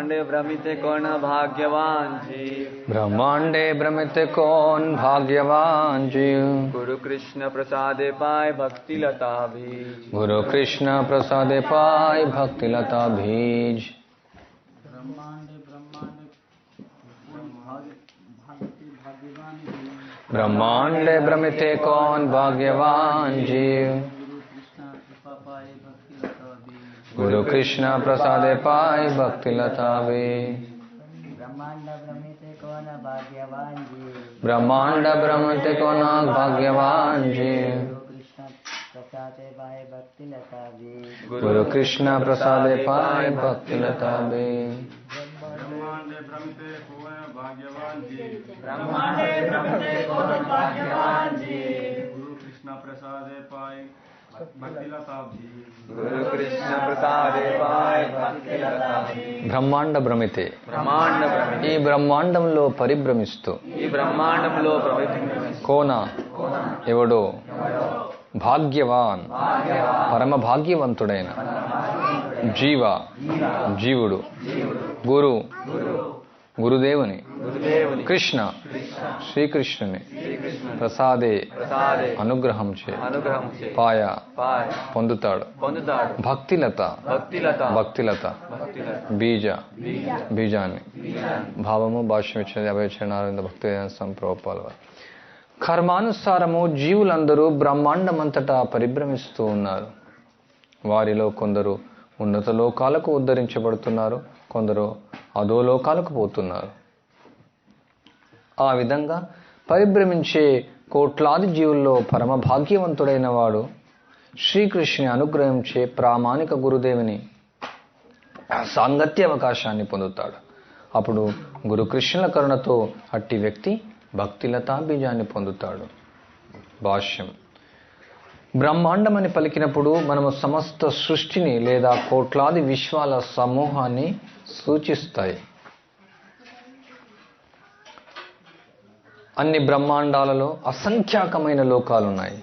ब्रह्मांडे भ्रमित कौन भाग्यवान जीव। ब्रह्मांडे भ्रमित कौन भाग्यवान जीव। गुरु कृष्ण प्रसादे पाए भक्ति लता बीज। गुरु कृष्ण प्रसादे पाए भक्ति लता बीज। ब्रह्मांडे भ्रमिते कौन भाग्यवान जीव। गुरु कृष्ण प्रसादे पाए भक्ति लता बीज। ब्रह्मांड भ्रमिते कौन भाग्यवान जीव। ब्रह्मांड भ्रमिते कौन भाग्यवान जीव। प्रसादे पाए भक्ति लता बीज। गुरु कृष्ण प्रसादे पाए भक्ति लता बीज। ब्रह्मांडे भ्रमिते कौन भाग्यवान जीव। ब्रह्मांडे भ्रमिते कौन भाग्यवान जीव। गुरु कृष्ण प्रसादे पाए भक्ति लता बीज। गुरु कृष्ण प्रसादे पाए भक्ति लता बीज। బ్రహ్మాండ భ్రమితే బ్రహ్మాండ భ్రమిత ఈ బ్రహ్మాండంలో పరిభ్రమిస్తూ ఈ బ్రహ్మాండంలో ప్రవహించు కోన ఎవడో భాగ్యవాన్ పరమ భాగ్యవంతుడైన జీవ జీవుడు గురు గురుదేవుని గురుదేవుని కృష్ణ శ్రీకృష్ణుని ప్రసాదే ప్రసాదే అనుగ్రహం చే అనుగ్రహం చే పాయ పాయ పొందుతాడు పొందుతాడు భక్తిలత భక్తిలత భక్తిలత భక్తిలత బీజ బీజాన్ని భావము భాష్యం ఇచ్చినది అభయచరణారంద భక్తి సంప్రోపాల కర్మానుసారము జీవులందరూ బ్రహ్మాండమంతటా పరిభ్రమిస్తూ ఉన్నారు. వారిలో కొందరు ఉన్నత లోకాలకు ఉద్ధరించబడుతున్నారు, కొందరు అధోలోకాలకు పోతున్నారు. ఆ విధంగా పరిభ్రమించే కోట్లాది జీవుల్లో పరమ భాగ్యవంతుడైన వాడు శ్రీకృష్ణుని అనుగ్రహించే ప్రామాణిక గురుదేవుని సాంగత్య అవకాశాన్ని పొందుతాడు. అప్పుడు గురుకృష్ణుల కరుణతో అట్టి వ్యక్తి భక్తిలతా బీజాన్ని పొందుతాడు. భాష్యం. బ్రహ్మాండమని పలికినప్పుడు మనము సమస్త సృష్టిని లేదా కోట్లాది విశ్వాల సమూహాన్ని సూచిస్తాయి. అన్ని బ్రహ్మాండాలలో అసంఖ్యాకమైన లోకాలున్నాయి.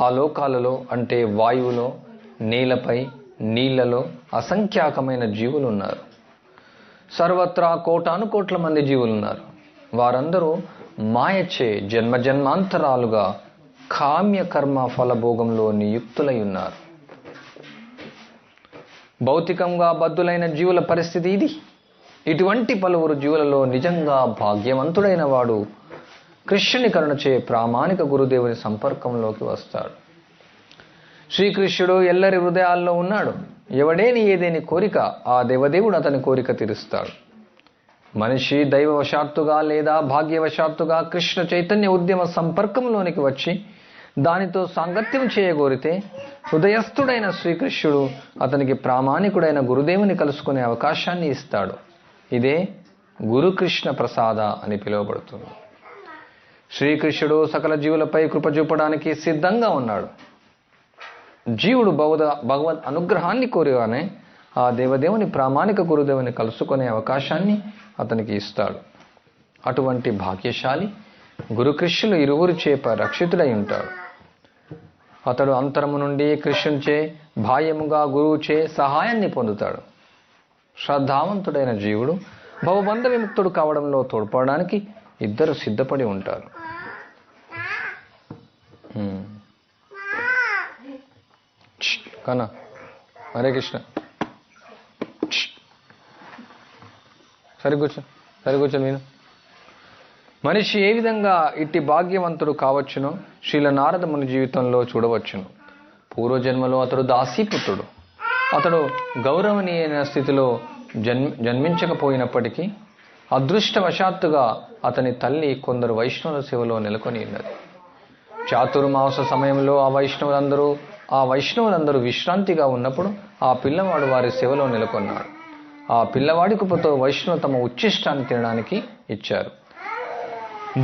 ఆ లోకాలలో అంటే వాయువులో, నేలపై, నీళ్లలో అసంఖ్యాకమైన జీవులు ఉన్నారు. సర్వత్రా కోటాను కోట్ల మంది జీవులున్నారు. వారందరూ మాయచే జన్మజన్మాంతరాలుగా కామ్య కర్మ ఫలభోగంలో నియుక్తులై ఉన్నారు. భౌతికంగా బద్ధులైన జీవుల పరిస్థితి ఇది. ఇటువంటి పలువురు జీవులలో నిజంగా భాగ్యవంతుడైన వాడు కృష్ణుని కరుణచే ప్రామాణిక గురుదేవుని సంపర్కంలోకి వస్తాడు. శ్రీకృష్ణుడు ఎల్లరి హృదయాల్లో ఉన్నాడు. ఎవడేని ఏదేని కోరిక ఆ దేవదేవుడు అతని కోరిక తీరుస్తాడు. మనిషి దైవవశాత్తుగా లేదా భాగ్యవశాత్తుగా కృష్ణ చైతన్య ఉద్యమ సంపర్కంలోనికి వచ్చి దానితో సాంగత్యం చేయగోరితే హృదయస్థుడైన శ్రీకృష్ణుడు అతనికి ప్రామాణికుడైన గురుదేవుని కలుసుకునే అవకాశాన్ని ఇస్తాడు. ఇదే గురుకృష్ణ ప్రసాద అని పిలువబడుతుంది. శ్రీకృష్ణుడు సకల జీవులపై కృప చూపడానికి సిద్ధంగా ఉన్నాడు. జీవుడు భగవద్ అనుగ్రహాన్ని కోరిగానే ఆ దేవదేవుని ప్రామాణిక గురుదేవుని కలుసుకునే అవకాశాన్ని అతనికి ఇస్తాడు. అటువంటి భాగ్యశాలి గురుకృష్ణులు ఇరువురు చేప రక్షితుడై ఉంటాడు. అతడు అంతరము నుండి కృష్ణునిచే బాహ్యముగా గురువుచే సహాయాన్ని పొందుతాడు. శ్రద్ధావంతుడైన జీవుడు భవబంధ విముక్తుడు కావడంలో తోడ్పడడానికి ఇద్దరు సిద్ధపడి ఉంటారు. కన్నా హరే కృష్ణ సరికూర్చో నేను. మనిషి ఏ విధంగా ఇట్టి భాగ్యవంతుడు కావచ్చునో శ్రీల నారద ముని జీవితంలో చూడవచ్చును. పూర్వజన్మలో అతడు దాసీపుత్రుడు. అతడు గౌరవనీయమైన స్థితిలో జన్మించకపోయినప్పటికీ అదృష్టవశాత్తుగా అతని తల్లి కొందరు వైష్ణవుల సేవలో నెలకొని ఉన్నది. చాతుర్మాస సమయంలో ఆ వైష్ణవులందరూ విశ్రాంతిగా ఉన్నప్పుడు ఆ పిల్లవాడు వారి సేవలో నెలకొన్నాడు. ఆ పిల్లవాడి కృపతో వైష్ణవులు తమ ఉచ్చిష్టాన్ని తినడానికి ఇచ్చారు.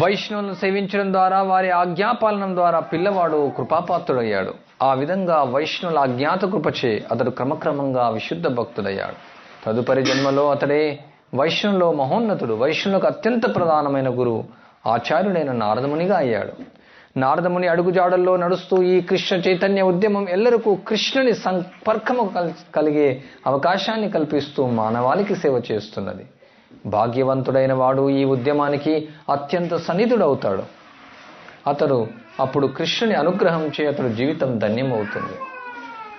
వైష్ణవులను సేవించడం ద్వారా వారి ఆజ్ఞాపాలనం ద్వారా పిల్లవాడు కృపాపాత్రుడయ్యాడు. ఆ విధంగా వైష్ణవుల అజ్ఞాత కృపచే అతడు క్రమక్రమంగా విశుద్ధ భక్తుడయ్యాడు. తదుపరి జన్మలో అతడే వైష్ణవులో మహోన్నతుడు, వైష్ణవులకు అత్యంత ప్రధానమైన గురువు, ఆచార్యుడైన నారదమునిగా అయ్యాడు. నారదముని అడుగుజాడల్లో నడుస్తూ ఈ కృష్ణ చైతన్య ఉద్యమం ఎల్లరికూ కృష్ణుని సంపర్కము కలిగే అవకాశాన్ని కల్పిస్తూ మానవాళికి సేవ చేస్తున్నది. భాగ్యవంతుడైన వాడు ఈ ఉద్యమానికి అత్యంత సన్నిధుడవుతాడు. అతడు అప్పుడు కృష్ణుని అనుగ్రహం చే అతడు జీవితం ధన్యమవుతుంది.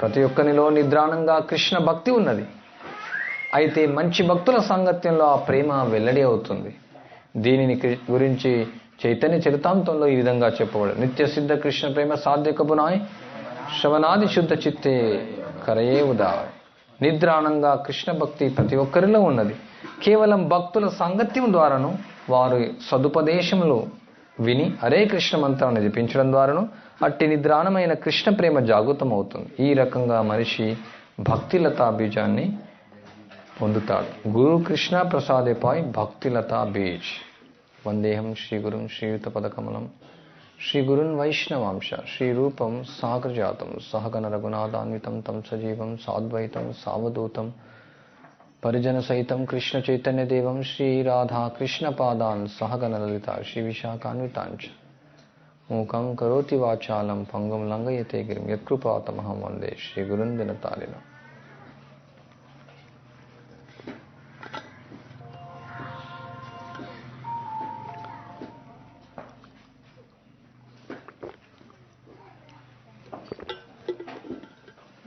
ప్రతి ఒక్కనిలో నిద్రాణంగా కృష్ణ భక్తి ఉన్నది. అయితే మంచి భక్తుల సాంగత్యంలో ఆ ప్రేమ వెల్లడి అవుతుంది. దీనిని గురించి చైతన్య చరితాంతంలో ఈ విధంగా చెప్పబడు. నిత్య సిద్ధ కృష్ణ ప్రేమ సాధ్య కబునాయ్ శ్రవణాది శుద్ధ చిత్తే కరయే ఉదాయ్. నిద్రాణంగా కృష్ణ భక్తి ప్రతి ఒక్కరిలో ఉన్నది. కేవలం భక్తుల సాంగత్యం ద్వారాను వారు సదుపదేశములు విని హరే కృష్ణ మంత్రాన్ని జపించడం ద్వారాను అట్టి నిద్రాణమైన కృష్ణ ప్రేమ జాగృతం అవుతుంది. ఈ రకంగా మనిషి భక్తిలతా బీజాన్ని పొందుతాడు. గురు కృష్ణ ప్రసాదేపాయ్ భక్తిలతా బీజ్. వందేహం శ్రీ గురుం శ్రీయుత పదకమలం శ్రీ గురున్ వైష్ణవాంశ శ్రీ రూపం సాగరజాతం సహగణ రఘునాథాన్వితం తం సజీవం సాద్వైతం సావధూతం పరిజన సహితం కృష్ణ చైతన్య దేవం శ్రీ రాధా కృష్ణ పాదాన్ సహగణ లలిత శ్రీ విశాఖాన్వితాంచ మూకం కరోతి వాచాలం పంగం లంఘయతే గిరిం యత్కృపాతమహం వందే శ్రీ గురున్ దినతాలినం.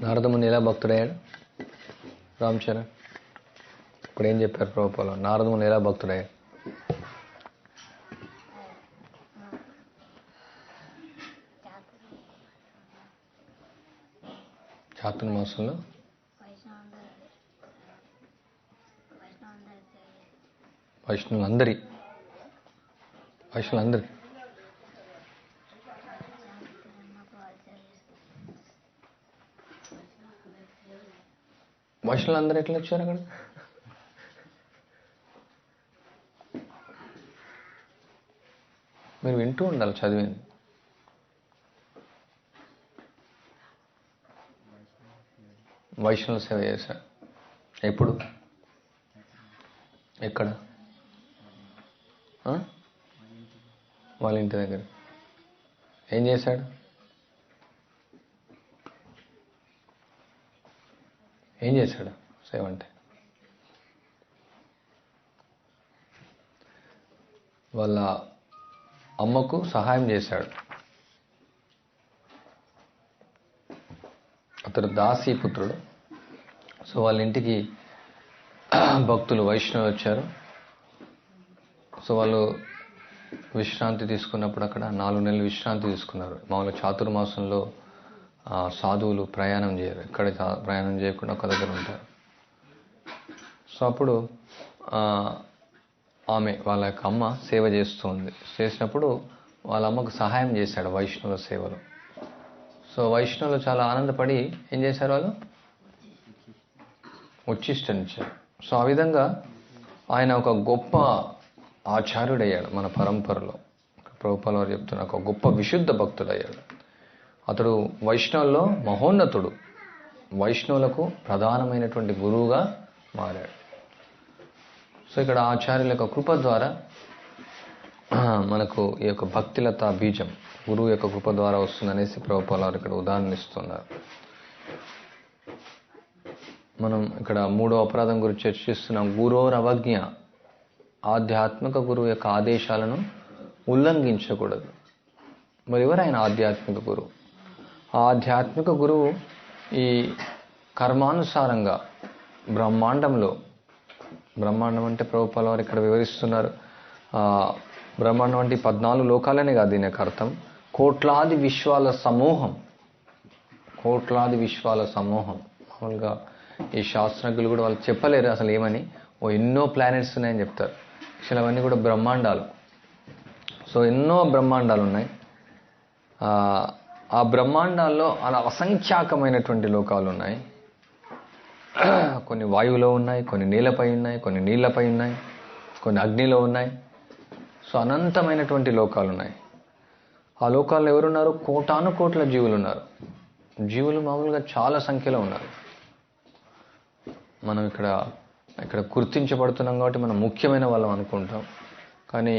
నారదముని ఎలా భక్తుడయ్యాడు? రామ్ చరణ్ ఇప్పుడు ఏం చెప్పారు ప్రభుపాలో? నారదముని ఎలా భక్తుడయ్యాడు? చాతుర్మాసంలో వైష్ణవులందరి వైష్ణవులందరూ ఎట్లా వచ్చారు అక్కడ? మీరు వింటూ ఉండాలి చదివింది. వైష్ణవ సేవ చేశాడు. ఎప్పుడు? ఎక్కడ? వాళ్ళ ఇంటి దగ్గర. ఏం చేశాడు? ఏం చేశాడు సేవ అంటే? వాళ్ళ అమ్మకు సహాయం చేశాడు. అతడు దాసీపుత్రుడు. సో వాళ్ళ ఇంటికి భక్తులు వైష్ణవులు వచ్చారు. సో వాళ్ళు విశ్రాంతి తీసుకున్నప్పుడు అక్కడ 4 నెలలు విశ్రాంతి తీసుకున్నారు. మామూలుగా చాతుర్మాసంలో సాధువులు ప్రయాణం చేయరు. ఎక్కడ ప్రయాణం చేయకుండా ఒక దగ్గర ఉంటారు. సో అప్పుడు ఆమె వాళ్ళ యొక్క అమ్మ సేవ చేస్తుంది. చేసినప్పుడు వాళ్ళ అమ్మకు సహాయం చేశాడు వైష్ణవుల సేవలో. సో వైష్ణవులు చాలా ఆనందపడి ఏం చేశారు? వాళ్ళు ఉచ్చిష్టనిచ్చారు. సో ఆ విధంగా ఆయన ఒక గొప్ప ఆచార్యుడయ్యాడు మన పరంపరలో. ప్రభుపాల వారు చెప్తున్న ఒక గొప్ప విశుద్ధ భక్తుడయ్యాడు. అతడు వైష్ణవుల్లో మహోన్నతుడు. వైష్ణవులకు ప్రధానమైనటువంటి గురువుగా మారాడు. సో ఇక్కడ ఆచార్యుల యొక్క కృప ద్వారా మనకు ఈ యొక్క భక్తిలత బీజం గురువు యొక్క కృప ద్వారా వస్తుందనేసి ప్రభుపాల వారు ఇక్కడ ఉదాహరణ ఇస్తున్నారు. మనం ఇక్కడ 3వ అపరాధం గురించి చర్చిస్తున్నాం. గురోర్ అవజ్ఞ. ఆధ్యాత్మిక గురువు యొక్క ఆదేశాలను ఉల్లంఘించకూడదు. మరి ఎవరైనా ఆధ్యాత్మిక గురువు? ఆధ్యాత్మిక గురువు ఈ కర్మానుసారంగా బ్రహ్మాండం అంటే ప్రభుపాల వారు ఇక్కడ వివరిస్తున్నారు. బ్రహ్మాండం అంటే 14 లోకాలనే కాదు దీని యొక్క అర్థం. కోట్లాది విశ్వాల సమూహం. మామూలుగా ఈ శాస్త్రజ్ఞులు కూడా వాళ్ళు చెప్పలేరు అసలు ఏమని. ఎన్నో ప్లానెట్స్ ఉన్నాయని చెప్తారు. అసలు అవన్నీ కూడా బ్రహ్మాండాలు. సో ఎన్నో బ్రహ్మాండాలు ఉన్నాయి. ఆ బ్రహ్మాండాల్లో అలా అసంఖ్యాకమైనటువంటి లోకాలు ఉన్నాయి. కొన్ని వాయువులో ఉన్నాయి, కొన్ని నీళ్ళపై ఉన్నాయి, కొన్ని నీళ్లపై ఉన్నాయి, కొన్ని అగ్నిలో ఉన్నాయి. సో అనంతమైనటువంటి లోకాలు ఉన్నాయి. ఆ లోకాల్లో ఎవరున్నారు? కోటాను కోట్ల జీవులు ఉన్నారు. జీవులు మామూలుగా చాలా సంఖ్యలో ఉన్నారు. మనం ఇక్కడ గుర్తించబడుతున్నాం కాబట్టి మనం ముఖ్యమైన వాళ్ళం అనుకుంటాం. కానీ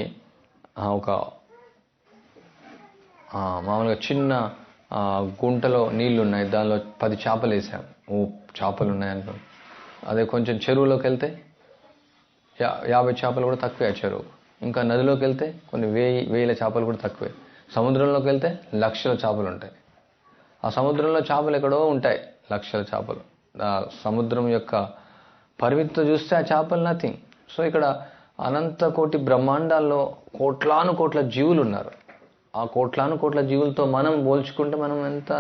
ఒక మామూలుగా చిన్న గుంటలో నీళ్లు ఉన్నాయి, దానిలో 10 చేపలు వేసాం, చేపలు ఉన్నాయనుకో. అదే కొంచెం చెరువులోకి వెళ్తే 50 చేపలు కూడా తక్కువే ఆ చెరువు. ఇంకా నదిలోకి వెళ్తే కొన్ని వేల చేపలు కూడా తక్కువే. సముద్రంలోకి వెళ్తే లక్షల చేపలు ఉంటాయి. ఆ సముద్రంలో చేపలు ఎక్కడో ఉంటాయి, లక్షల చేపలు. ఆ సముద్రం యొక్క పరిమితితో చూస్తే ఆ చేపలు నథింగ్. సో ఇక్కడ అనంత కోటి బ్రహ్మాండాల్లో కోట్లాను కోట్ల జీవులు ఉన్నారు. ఆ కోట్లాను కోట్ల జీవులతో మనం పోల్చుకుంటే మనం ఎంత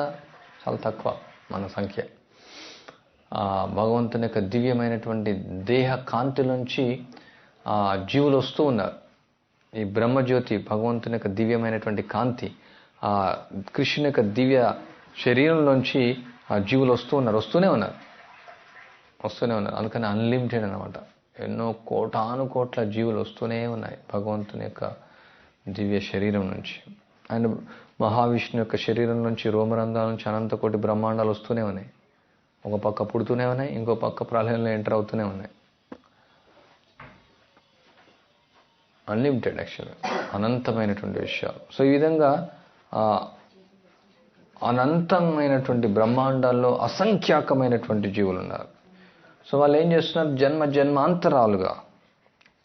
చాలా తక్కువ మన సంఖ్య. భగవంతుని యొక్క దివ్యమైనటువంటి దేహ కాంతిలోంచి జీవులు వస్తూ ఉన్నారు. ఈ బ్రహ్మజ్యోతి భగవంతుని యొక్క దివ్యమైనటువంటి కాంతి, కృష్ణుని యొక్క దివ్య శరీరంలోంచి జీవులు వస్తూనే ఉన్నారు. అందుకని అన్లిమిటెడ్ అన్నమాట. ఎన్నో కోటాను కోట్ల జీవులు వస్తూనే ఉన్నాయి భగవంతుని యొక్క దివ్య శరీరం నుంచి. అండ్ మహావిష్ణు యొక్క శరీరం నుంచి, రోమరంధ్రాల నుంచి అనంత కోటి బ్రహ్మాండాలు వస్తూనే ఉన్నాయి. ఒక పక్క పుడుతూనే ఉన్నాయి, ఇంకో పక్క ప్రళయంలో ఎంటర్ అవుతూనే ఉన్నాయి. అన్లిమిటెడ్ యాక్చువల్గా, అనంతమైనటువంటి విషయాలు. సో ఈ విధంగా అనంతమైనటువంటి బ్రహ్మాండాల్లో అసంఖ్యాకమైనటువంటి జీవులు ఉన్నారు. సో వాళ్ళు ఏం చేస్తున్నారు? జన్మ జన్మాంతరాలుగా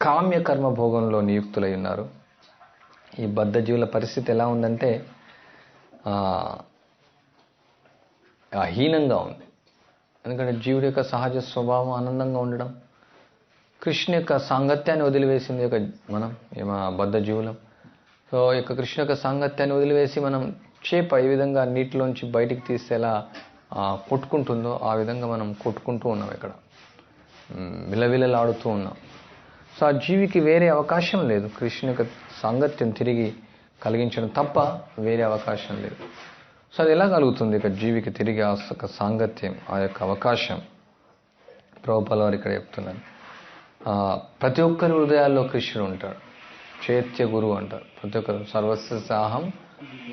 కామ్య కర్మ భోగంలో నియుక్తులై ఉన్నారు. ఈ బద్ధ జీవుల పరిస్థితి ఎలా ఉందంటే హీనంగా ఉంది. ఎందుకంటే జీవుడి యొక్క సహజ స్వభావం ఆనందంగా ఉండడం. కృష్ణ యొక్క సాంగత్యాన్ని వదిలివేసింది మనం బద్ధ జీవులం. సో యొక్క కృష్ణ యొక్క సాంగత్యాన్ని వదిలివేసి మనం చేప ఏ విధంగా నీటిలోంచి బయటికి తీస్తే ఎలా కొట్టుకుంటుందో ఆ విధంగా మనం కొట్టుకుంటూ ఉన్నాం, ఇక్కడ విలవిలలాడుతూ ఉన్నాం. సో ఆ జీవికి వేరే అవకాశం లేదు, కృష్ణ యొక్క సాంగత్యం తిరిగి కలిగించడం తప్ప వేరే అవకాశం లేదు. సో అది ఎలా కలుగుతుంది ఇక జీవికి తిరిగి ఆ యొక్క సాంగత్యం, ఆ యొక్క అవకాశం? ప్రభుపాల వారు ఇక్కడ చెప్తున్నారు, ప్రతి ఒక్కరి హృదయాల్లో కృష్ణుడు ఉంటాడు. చైత్య గురువు అంటారు. ప్రతి ఒక్కరు సర్వస్సాహం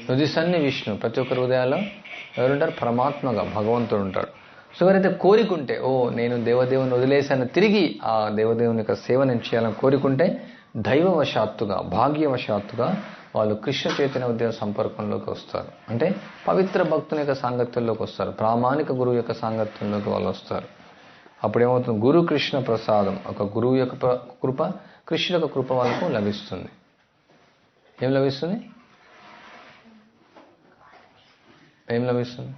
హృది సన్ని విష్ణు. ప్రతి ఒక్కరి హృదయాల్లో ఎవరుంటారు? పరమాత్మగా భగవంతుడు ఉంటాడు. సో ఎవరైతే కోరికుంటే, నేను దేవదేవుని వదిలేసాను, తిరిగి ఆ దేవదేవుని యొక్క సేవ నేను చేయాలని కోరికుంటే దైవవశాత్తుగా, భాగ్యవశాత్తుగా వాళ్ళు కృష్ణ చైతన్య ఉద్యోగ సంపర్కంలోకి వస్తారు. అంటే పవిత్ర భక్తుని యొక్క సాంగత్యంలోకి వస్తారు, ప్రామాణిక గురువు యొక్క సాంగత్యంలోకి వాళ్ళు వస్తారు. అప్పుడేమవుతుంది? గురు కృష్ణ ప్రసాదం, ఒక గురువు యొక్క కృప, కృష్ణ యొక్క కృప వాళ్ళకు లభిస్తుంది. ఏం లభిస్తుంది? ఏం లభిస్తుంది?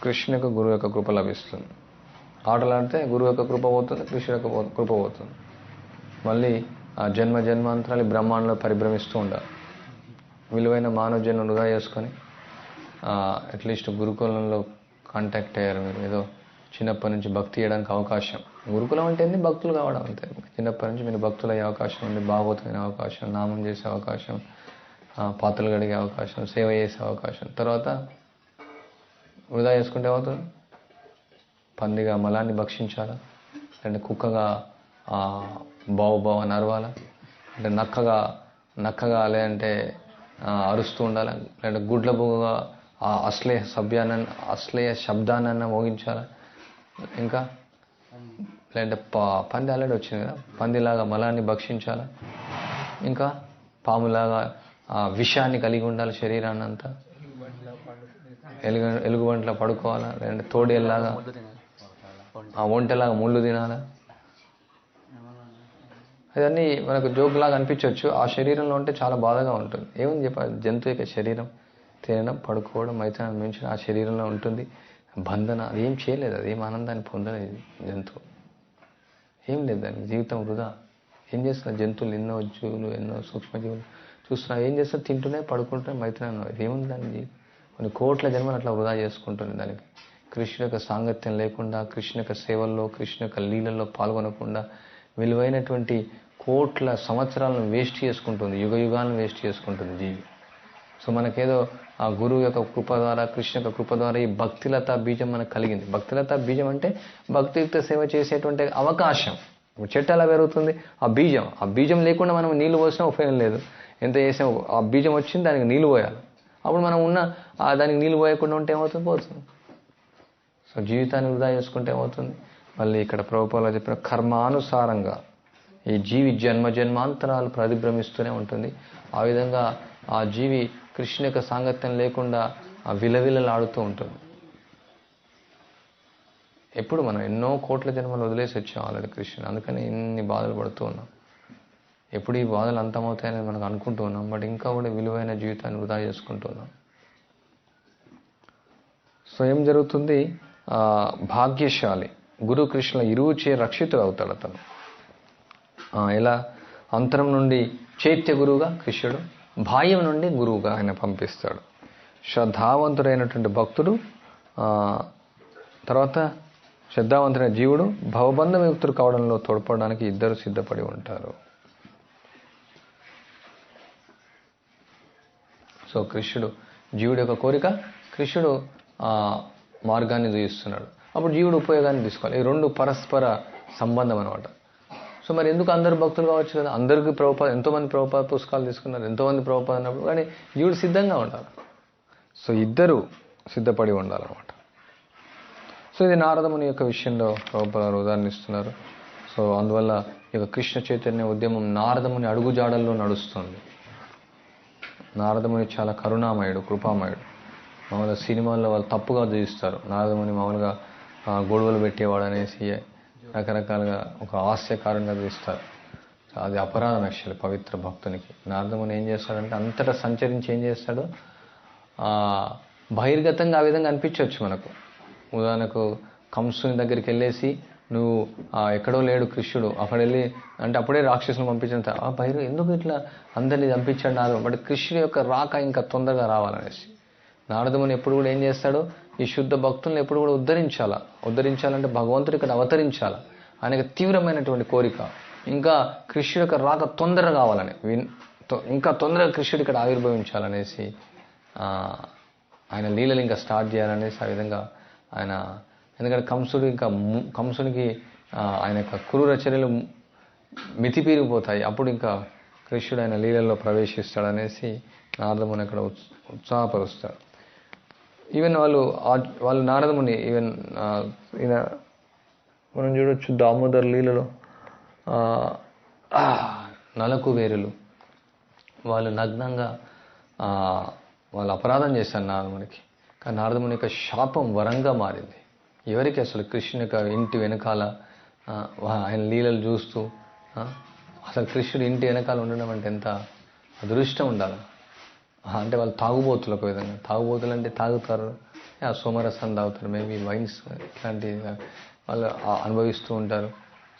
కృష్ణ యొక్క గురువు యొక్క కృప లభిస్తుంది. ఆటలాడితే గురువు యొక్క కృప పోతుంది, కృష్ణ యొక్క కృప పోతుంది. మళ్ళీ ఆ జన్మ జన్మాంతరాలు బ్రహ్మాండంలో పరిభ్రమిస్తూ ఉండాలి. విలువైన మానవ జన్మ వృధా చేసుకొని అట్లీస్ట్ గురుకులంలో కాంటాక్ట్ అయ్యారు మీరు, ఏదో చిన్నప్పటి నుంచి భక్తి చేయడానికి అవకాశం. గురుకులం అంటే ఏంది? భక్తులు కావడం అంతే. చిన్నప్పటి నుంచి మీరు భక్తులు అయ్యే అవకాశం ఉంది, భాగవతమైన అవకాశం, నామం చేసే అవకాశం, పాత్రలు గడిగే అవకాశం, సేవ చేసే అవకాశం. తర్వాత వృధా చేసుకుంటే ఏమవుతుంది? పందిగా మలాన్ని భక్షించాలా, లేదంటే కుక్కగా బావు అని అరవాలా, అంటే నక్కగా లేదంటే అరుస్తూ ఉండాలా, లేదంటే గుడ్ల బొగ్గగా అశ్లేయ శబ్దాన్ని మోగించాలా, ఇంకా లేదంటే పంది ఆల్రెడీ వచ్చింది కదా, పందిలాగా మలాన్ని భక్షించాలా, ఇంకా పాములాగా విషాన్ని కలిగి ఉండాలి శరీరాన్ని అంతా, ఎలుగుబంట్లా పడుకోవాలా, లేదంటే తోడేలాగా ఒంటెలాగా ముళ్ళు తినాలా. ఇవన్నీ మనకు జోక్లాగా అనిపించవచ్చు, ఆ శరీరంలో ఉంటే చాలా బాధగా ఉంటుంది. ఏమని చెప్పాలి? జంతువు యొక్క శరీరం తినడం, పడుకోవడం, మైతానం మించిన ఆ శరీరంలో ఉంటుంది. బంధన అది ఏం చేయలేదు, అది ఏం ఆనందాన్ని పొందలేదు జంతువు. ఏం లేదు దానికి, జీవితం వృధా. ఏం చేస్తున్నారు జంతువులు? ఎన్నో జీవులు, ఎన్నో సూక్ష్మజీవులు చూస్తున్నారు. ఏం చేస్తారు? తింటూనే పడుకుంటూనే మైతానం. ఏముంది దానికి? కొన్ని కోట్ల జన్మలు అట్లా వృధా చేసుకుంటుంది. దానికి కృష్ణ యొక్క సాంగత్యం లేకుండా, కృష్ణ యొక్క సేవల్లో, కృష్ణ యొక్క లీలల్లో పాల్గొనకుండా విలువైనటువంటి కోట్ల సంవత్సరాలను వేస్ట్ చేసుకుంటుంది, యుగాలను వేస్ట్ చేసుకుంటుంది జీవి. సో మనకేదో ఆ గురువు యొక్క కృప ద్వారా, కృష్ణ యొక్క కృప ద్వారా ఈ భక్తిలత బీజం మనకు కలిగింది. భక్తిలత బీజం అంటే భక్తియుక్త సేవ చేసేటువంటి అవకాశం. చెట్టు ఎలా పెరుగుతుంది? ఆ బీజం లేకుండా మనం నీళ్లు పోసినా ఉపయోగం లేదు. ఎంత చేసినా ఆ బీజం వచ్చింది, దానికి నీళ్లు పోయాలి. అప్పుడు మనం దానికి నీళ్లు పోయకుండా ఉంటే ఏమవుతుంది? పోతుంది. సో జీవితాన్ని వృధా చేసుకుంటే ఏమవుతుంది? మళ్ళీ ఇక్కడ ప్రభుపాల చెప్పిన కర్మానుసారంగా ఈ జీవి జన్మాంతరాలు ప్రతిభ్రమిస్తూనే ఉంటుంది. ఆ విధంగా ఆ జీవి కృష్ణ యొక్క సాంగత్యం లేకుండా ఆ విలవిలలాడుతూ ఉంటుంది. ఎప్పుడు మనం ఎన్నో కోట్ల జన్మలు వదిలేసి వచ్చాం ఆల్రెడీ కృష్ణ, అందుకని ఇన్ని బాధలు పడుతూ ఉన్నాం. ఎప్పుడు ఈ బాధలు అంతమవుతాయని మనకు అనుకుంటూ ఉన్నాం, బట్ ఇంకా కూడా విలువైన జీవితాన్ని వృధా చేసుకుంటూ ఉన్నాం. సో ఏం జరుగుతుంది, భాగ్యశాలి గురు కృష్ణ ఇరువుచే రక్షితుడు అవుతాడు అతను. ఎలా, అంతరం నుండి చైత్య గురువుగా కృష్ణుడు, బాహ్యం నుండి గురువుగా ఆయన పంపిస్తాడు. శ్రద్ధావంతుడైనటువంటి భక్తుడు, తర్వాత శ్రద్ధావంతుడైన జీవుడు భవబంధ విముక్తుడు కావడంలో తోడ్పడడానికి ఇద్దరు సిద్ధపడి ఉంటారు. సో కృష్ణుడు జీవుడి యొక్క కోరిక, కృష్ణుడు మార్గాన్ని చూపిస్తున్నాడు, అప్పుడు జీవుడు ఉపయోగాన్ని తీసుకోవాలి. ఈ రెండు పరస్పర సంబంధం అనమాట. సో మరి ఎందుకు అందరు భక్తులు కావచ్చు కదా, అందరికీ ప్రభుపాద, ఎంతోమంది ప్రభుపాద పుస్తకాలు తీసుకున్నారు, ఎంతోమంది ప్రభుపాద అన్నప్పుడు, కానీ జీవుడు సిద్ధంగా ఉండాలి. సో ఇద్దరు సిద్ధపడి ఉండాలన్నమాట. సో ఇది నారదముని యొక్క విషయంలో ప్రభుపాద ఉదాహరణ ఇస్తున్నారు. సో అందువల్ల ఈ యొక్క కృష్ణ చైతన్య ఉద్యమం నారదముని అడుగుజాడల్లో నడుస్తుంది. నారదముని చాలా కరుణామయుడు, కృపామయుడు. మామూలుగా సినిమాల్లో వాళ్ళు తప్పుగా చూపిస్తారు, నారదముని మామూలుగా గొడవలు పెట్టేవాడు అనేసి రకరకాలుగా ఒక హాస్యకారంగా చూస్తారు. అది అపరాధం యాక్చువల్లీ పవిత్ర భక్తునికి. నారదముని ఏం చేస్తాడంటే అంతటా సంచరించి ఏం చేస్తాడు, బహిర్గతంగా ఆ విధంగా అనిపించవచ్చు మనకు. ఉదాహరణకు కంసుని దగ్గరికి వెళ్ళేసి, నువ్వు ఎక్కడో లేడు కృష్ణుడు, అక్కడ వెళ్ళి అంటే అప్పుడే రాక్షసులు పంపించినంత బహిర్ ఎందుకు ఇట్లా అందరినీ చంపించాడు నారదు, బట్ కృష్ణుడి యొక్క రాక ఇంకా తొందరగా రావాలనేసి. నారదముని ఎప్పుడు కూడా ఏం చేస్తాడు, ఈ శుద్ధ భక్తులను ఎప్పుడు కూడా ఉద్ధరించాలంటే భగవంతుడు ఇక్కడ అవతరించాలి. ఆయనకు తీవ్రమైనటువంటి కోరిక ఇంకా కృష్ణుడి యొక్క రాక తొందరగా కావాలని, ఇంకా తొందరగా కృష్ణుడు ఇక్కడ ఆవిర్భవించాలనేసి, ఆయన లీలలు ఇంకా స్టార్ట్ చేయాలనేసి ఆ విధంగా ఆయన, ఎందుకంటే కంసునికి ఆయన యొక్క క్రూర చర్యలు మితిపీరిగిపోతాయి, అప్పుడు ఇంకా కృష్ణుడు ఆయన లీలల్లో ప్రవేశిస్తాడనేసి నారదముని అక్కడ ఉత్సాహపరుస్తాడు. ఈవెన్ వాళ్ళు నారదముని ఈవెన్ ఈయన మనం చూడొచ్చు దామోదర్ లీలలో నలకు వేరులు వాళ్ళు నగ్నంగా వాళ్ళు అపరాధం చేశారు నారదమునికి. కానీ నారదముని యొక్క శాపం వరంగా మారింది. ఎవరికి అసలు కృష్ణుని యొక్క ఇంటి వెనకాల ఆయన లీలలు చూస్తూ, అసలు కృష్ణుడు ఇంటి వెనకాల ఉండడం అంటే ఎంత అదృష్టం ఉండాలి. అంటే వాళ్ళు తాగుబోతులు, ఒక విధంగా తాగుబోతులు అంటే తాగుతారు, సోమరసం తాగుతారు, మేబీ వైన్స్ ఇట్లాంటి వాళ్ళు అనుభవిస్తూ ఉంటారు.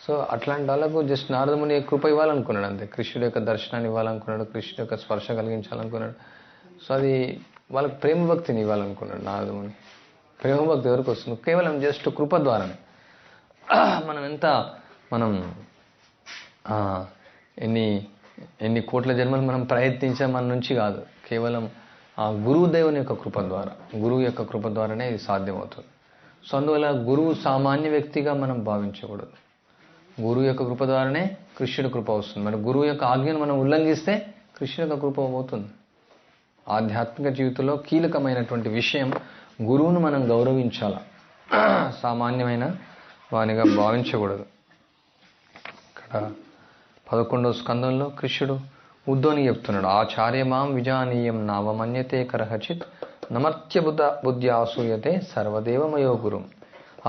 సో అట్లాంటి వాళ్ళకు జస్ట్ నారదముని కృప ఇవ్వాలనుకున్నాడు అంతే, కృష్ణుడి యొక్క దర్శనాన్ని ఇవ్వాలనుకున్నాడు, కృష్ణుడి యొక్క స్పర్శ కలిగించాలనుకున్నాడు. సో అది వాళ్ళకి ప్రేమభక్తిని ఇవ్వాలనుకున్నాడు నారదముని. ప్రేమభక్తి ఎవరికి వస్తుంది, కేవలం జస్ట్ కృప ద్వారానే. మనం ఎన్ని కోట్ల జన్మలు మనం ప్రయత్నించే మన నుంచి కాదు, కేవలం ఆ గురుదేవుని యొక్క కృప ద్వారా, గురువు యొక్క కృప ద్వారానే ఇది సాధ్యమవుతుంది. సో అందువల్ల గురువు సామాన్య వ్యక్తిగా మనం భావించకూడదు. గురువు యొక్క కృప ద్వారానే కృష్ణుడి కృప వస్తుంది. మరి గురువు యొక్క ఆజ్ఞను మనం ఉల్లంఘిస్తే కృష్ణుడి యొక్క కృప పోతుంది. ఆధ్యాత్మిక జీవితంలో కీలకమైనటువంటి విషయం, గురువును మనం గౌరవించాల, సామాన్యమైన వానిగా భావించకూడదు. ఇక్కడ 11వ స్కందంలో కృష్ణుడు ఉద్ధవుని చెప్తున్నాడు, ఆచార్యమాం విజానీయం నావమన్యతే కరహచిత్ నమర్త్య బుద్ధి ఆసూయతే సర్వదేవమయో గురుం.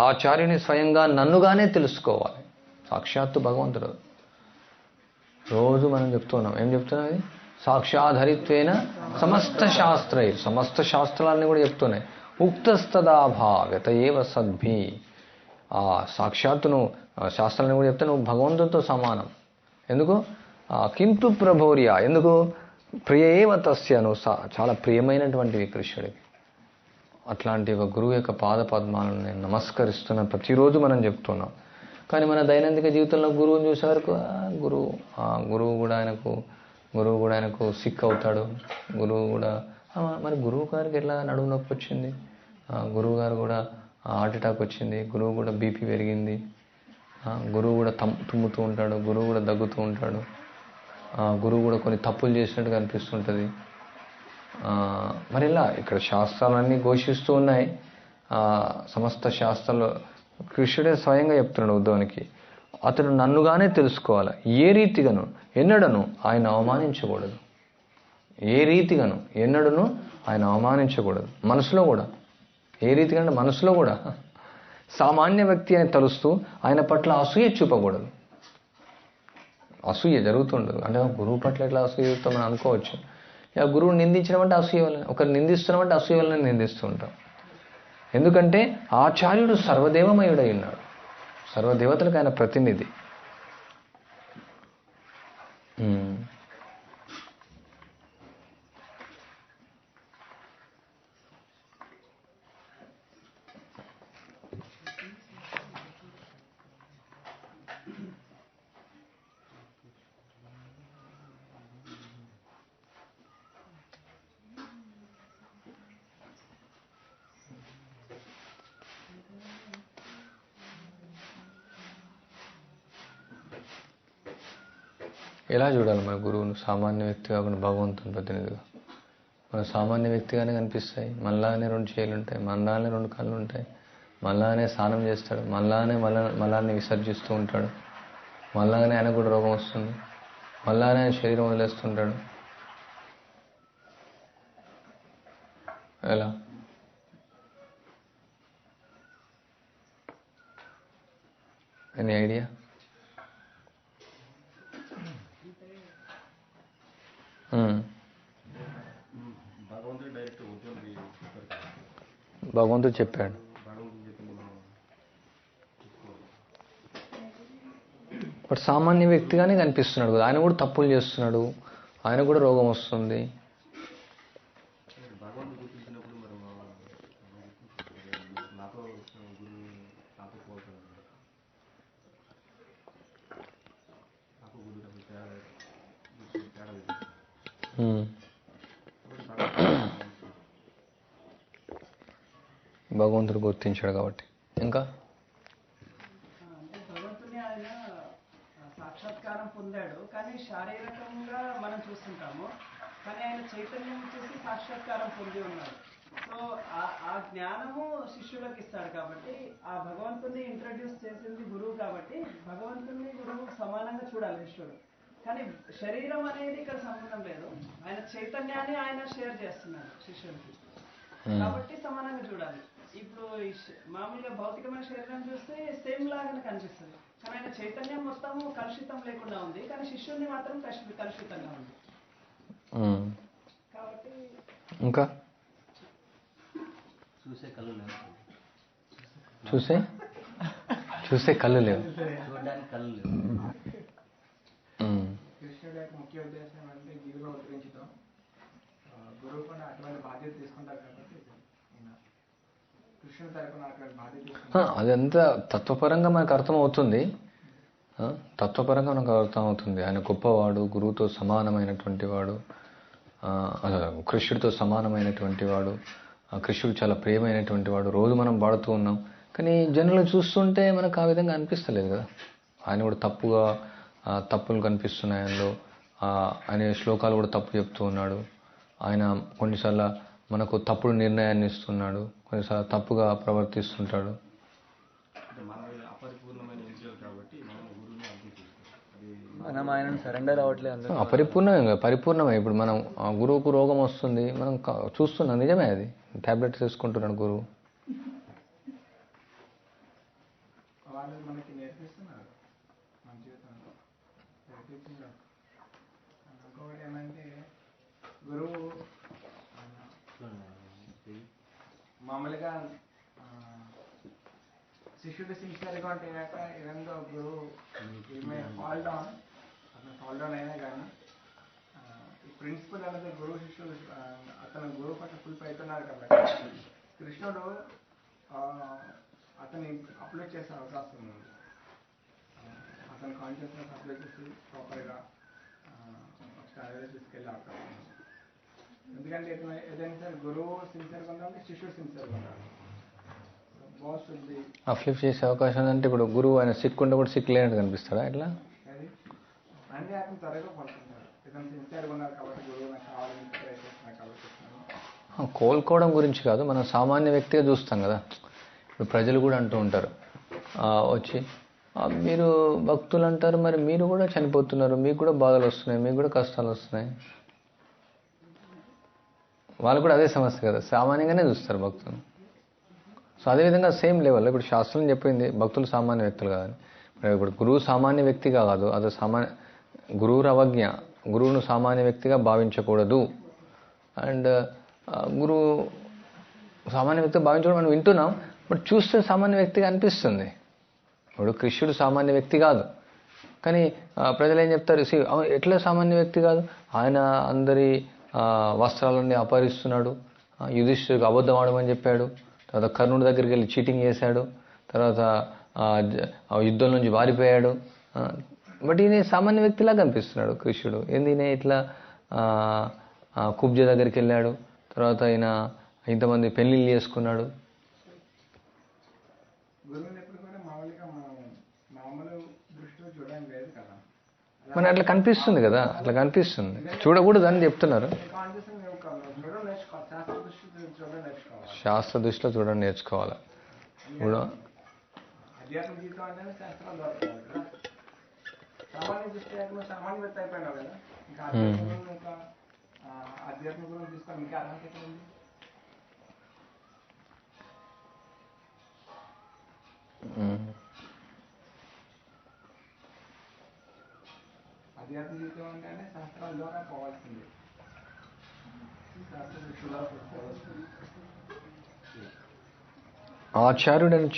ఆచార్యుని స్వయంగా నన్నుగానే తెలుసుకోవాలి. సాక్షాత్తు భగవంతుడు. రోజు మనం చెప్తున్నాం, ఏం చెప్తున్నాం, ఇది సాక్షాధరిత్వేన సమస్త సమస్త శాస్త్రాలని కూడా చెప్తున్నాయి. ఉక్తస్తదాభావ్యత ఏవ సద్భి. ఆ సాక్షాత్తును శాస్త్రాలను కూడా చెప్తే నువ్వు భగవంతుడితో సమానం. ఎందుకు, కింతు ప్రభోర్య, ఎందుకు ప్రియేవ తస్య, నువ్వు చాలా ప్రియమైనటువంటివి కృష్ణుడికి. అట్లాంటి ఒక గురువు యొక్క పాద పద్మాలను నేను నమస్కరిస్తున్నా ప్రతిరోజు మనం చెప్తున్నాం. కానీ మన దైనందిక జీవితంలో గురువుని చూసేవరకు గురువు కూడా ఆయనకు సిక్ అవుతాడు. గురువు కూడా మరి గురువు గారికి ఎట్లా నడుము నొప్పి వచ్చింది, గురువు గారు కూడా హార్ట్ అటాక్ వచ్చింది, గురువు కూడా బీపీ పెరిగింది, గురువు కూడా తుమ్ముతూ ఉంటాడు, గురువు కూడా దగ్గుతూ ఉంటాడు, గురువు కూడా కొన్ని తప్పులు చేసినట్టుగా అనిపిస్తుంటుంది. మరి ఇలా ఇక్కడ శాస్త్రాలన్నీ ఘోషిస్తూ ఉన్నాయి. సమస్త శాస్త్రాలు కృష్ణుడే స్వయంగా చెప్తున్నాడు ఉద్ధవునికి, అతడు నన్నుగానే తెలుసుకోవాలి. ఏ రీతిగాను ఎన్నడను ఆయన అవమానించకూడదు. ఏ రీతిగాను ఎన్నడను ఆయన అవమానించకూడదు. మనసులో కూడా ఏ రీతిగా అంటే మనసులో కూడా సామాన్య వ్యక్తి అని తలుస్తూ ఆయన పట్ల అసూయ చూపకూడదు. అసూయ జరుగుతుండదు. అంటే గురువు పట్ల ఎట్లా అసూయ చూస్తామని అనుకోవచ్చు. ఇక గురువు నిందించడం అంటే అసూయ వల్ల, ఒకరు నిందిస్తున్నామంటే అసూయ వల్ల నిందిస్తూ ఉంటాం. ఎందుకంటే ఆచార్యుడు సర్వదేవమయుడై ఉన్నాడు, సర్వదేవతలకు ఆయన ప్రతినిధి. ఎలా చూడాలి మన గురువును? సామాన్య వ్యక్తి కాకుండా భగవంతుని ప్రతినిధిగా. మన సామాన్య వ్యక్తిగానే కనిపిస్తాయి. మనలానే 2 చేతులు ఉంటాయి, మనలానే 2 కళ్ళు ఉంటాయి, మనలానే స్నానం చేస్తాడు, మనలానే మలాన్ని విసర్జిస్తూ ఉంటాడు, మనలాగానే ఆయన కూడా రోగం వస్తుంది, మనలానే ఆయన శరీరం వదిలేస్తుంటాడు. ఎలా? Any idea? భగవంతుడు చెప్పాడు. బట్ సామాన్య వ్యక్తిగానే కనిపిస్తున్నాడు కదా, ఆయన కూడా తప్పులు చేస్తున్నాడు, ఆయన కూడా రోగం వస్తుంది. భగవంతుడు గుర్తించాడు కాబట్టి. ఇంకా అంటే భగవంతుని ఆయన సాక్షాత్కారం పొందాడు, కానీ శారీరకంగా మనం చూస్తుంటాము, కానీ ఆయన చైతన్యం చూసి సాక్షాత్కారం పొంది ఉన్నాడు. సో ఆ జ్ఞానము శిష్యులకు ఇస్తాడు కాబట్టి, ఆ భగవంతుని ఇంట్రడ్యూస్ చేసింది గురువు కాబట్టి భగవంతుని గురువు సమానంగా చూడాలి శిష్యుడు. కానీ శరీరం అనేది ఇక్కడ సంబంధం లేదు, ఆయన చైతన్యాన్ని ఆయన షేర్ చేస్తున్నాడు శిష్యుడికి కాబట్టి సమానంగా చూడాలి. ఇప్పుడు మామూలుగా భౌతికమైన శరీరం చూస్తే సేమ్ లాగానే కనిపిస్తుంది, కానీ ఆయన చైతన్యం మొత్తము కలుషితం లేకుండా ఉంది, కానీ శిష్యుడిని మాత్రం కలుషితంగా ఉంది కాబట్టి. ఇంకా చూసే కళ్ళు లేవు, చూసే కళ్ళు లేవు, చూడడానికి కళ్ళు లేవు. కృష్ణుడి యొక్క ముఖ్య ఉద్దేశం అంటే జీవిలో ఉద్ధరించడం. గురువు కూడా అటువంటి బాధ్యత తీసుకుంటారు కాబట్టి కృష్ణుడి తరపున అటువంటి బాధ్యత తీసుకుంటారు. అదంతా తత్వపరంగా మనకు అర్థమవుతుంది. తత్వపరంగా మనకు అర్థమవుతుంది. ఆయన గొప్పవాడు, గురువుతో సమానమైనటువంటి వాడు, కృష్ణుడితో సమానమైనటువంటి వాడు, కృష్ణుడు చాలా ప్రియమైనటువంటి వాడు, రోజు మనం వాడుతూ ఉన్నాం. కానీ జనులు చూస్తుంటే మనకు ఆ విధంగా అనిపిస్తలేదు కదా. ఆయన కూడా తప్పులు కనిపిస్తున్నాయి ఆయనలో. ఆయన శ్లోకాలు కూడా తప్పు చెప్తూ ఉన్నాడు. ఆయన కొన్నిసార్లు మనకు తప్పుడు నిర్ణయాన్ని ఇస్తున్నాడు, కొన్నిసార్లు తప్పుగా ప్రవర్తిస్తుంటాడు. మనం ఆయనను సరెండర్ అవ్వట్లేదు. అపరిపూర్ణమే, పరిపూర్ణమే. ఇప్పుడు మనం గురువుకు రోగం వస్తుంది, మనం చూస్తున్నాం, నిజమే. అది టాబ్లెట్స్ తీసుకుంటున్నాడు గురువు. వాళ్ళు మనకి నేర్పిస్తున్నారు మన జీవితంలో నేర్పించారు. ఇంకొకటి ఏమంటే గురువు మామూలుగా శిష్యుడు సిన్సియర్గా ఉంటే కాక ఏదో గురువు ఫాల్ డౌన్, అతను ఫాల్ డౌన్ అయినా కానీ ఈ ప్రిన్సిపల్ అనేది గురువు శిష్యుడు అతను గురువు పట్ల ఫుల్ అవుతున్నారు కాబట్టి కృష్ణుడు అతన్ని అప్లోడ్ చేసే అవకాశం ఉంది. అతని కాన్షియస్నెస్ అప్లోడ్ చేసి ప్రాపర్గా స్టాండర్డ్ తీసుకెళ్ళే అవకాశం ఉంది. ఎందుకంటే ఏదైనా సరే గురువు సిన్సియర్గా ఉండాలి, శిష్యుడు సిన్సియర్గా ఉండాలి. బాస్ ఉంది అప్లిఫ్ట్ చేసే అవకాశం అంటే ఇప్పుడు గురువు ఆయన సిక్ ఉంటే కూడా సిక్ లేనట్టు కనిపిస్తాడా ఎట్లా? అది అంటే అతను త్వరగా పడుతుంటారు. ఇతను సిన్సియర్గా ఉన్నారు కాబట్టి గురువు నాకు కావాలని ట్రై చేస్తున్నారు కాబట్టి. కోలుకోవడం గురించి కాదు, మనం సామాన్య వ్యక్తిగా చూస్తాం కదా. ఇప్పుడు ప్రజలు కూడా అంటూ ఉంటారు, వచ్చి మీరు భక్తులు అంటారు, మరి మీరు కూడా చనిపోతున్నారు, మీకు కూడా బాధలు వస్తున్నాయి, మీకు కూడా కష్టాలు వస్తున్నాయి. వాళ్ళు కూడా అదే సమస్య కదా, సామాన్యంగానే చూస్తారు భక్తులు. సో అదేవిధంగా సేమ్ లెవెల్ ఇప్పుడు శాస్త్రం చెప్పింది భక్తులు సామాన్య వ్యక్తులు కాదని. ఇప్పుడు గురువు సామాన్య వ్యక్తి కాదు, అది గురువురు అవజ్ఞ, గురువును సామాన్య వ్యక్తిగా భావించకూడదు. అండ్ గురువు సామాన్య వ్యక్తిగా భావించకూడదు మనం వింటున్నాం, బట్ చూస్తే సామాన్య వ్యక్తిగా అనిపిస్తుంది. ఇప్పుడు కృష్ణుడు సామాన్య వ్యక్తి కాదు, కానీ ప్రజలు ఏం చెప్తారు, ఎట్లా సామాన్య వ్యక్తి కాదు, ఆయన అందరి వస్త్రాలన్నీ అపహరిస్తున్నాడు, యుధిష్ఠిరుడికి అబద్ధం ఆడమని చెప్పాడు, తర్వాత కర్ణుడి దగ్గరికి వెళ్ళి చీటింగ్ చేశాడు, తర్వాత యుద్ధం నుంచి వారిపోయాడు. బట్ ఈయన సామాన్య వ్యక్తిలా కనిపిస్తున్నాడు కృష్ణుడు. ఏంది ఈయన ఇట్లా కుబ్జ దగ్గరికి వెళ్ళాడు, తర్వాత ఆయన ఇంతమంది పెళ్ళిళ్ళు చేసుకున్నాడు. గురువుని ఎప్పుడు కూడా మామూలుగా మనం మామూలు దృష్టిలో చూడడం లేదు కదా, మరి అట్లా కనిపిస్తుంది కదా, అట్లా కనిపిస్తుంది, చూడకూడదు అని చెప్తున్నారు. చూడడం నేర్చుకోవాలి, శాస్త్ర దృష్టిలో చూడడం నేర్చుకోవాలి. ఇప్పుడు అధ్యాత్మ జీవితం అంటే శాస్త్రాలు దొరకాలి కదా. సామాన్య దృష్టి సామాన్య వ్యక్తి అయిపోయినావు కదా, ఇంకా అధ్యాత్మ గురించి తీసుకొని ఇంకా అర్హత ఎక్కడ ఉంది? అధ్యాత్మ జీవితం అంటే శాస్త్రాల ద్వారా పోవాల్సింది, శాస్త్ర దృష్టి ద్వారా పోవాల్సింది. ఆచార్యుడని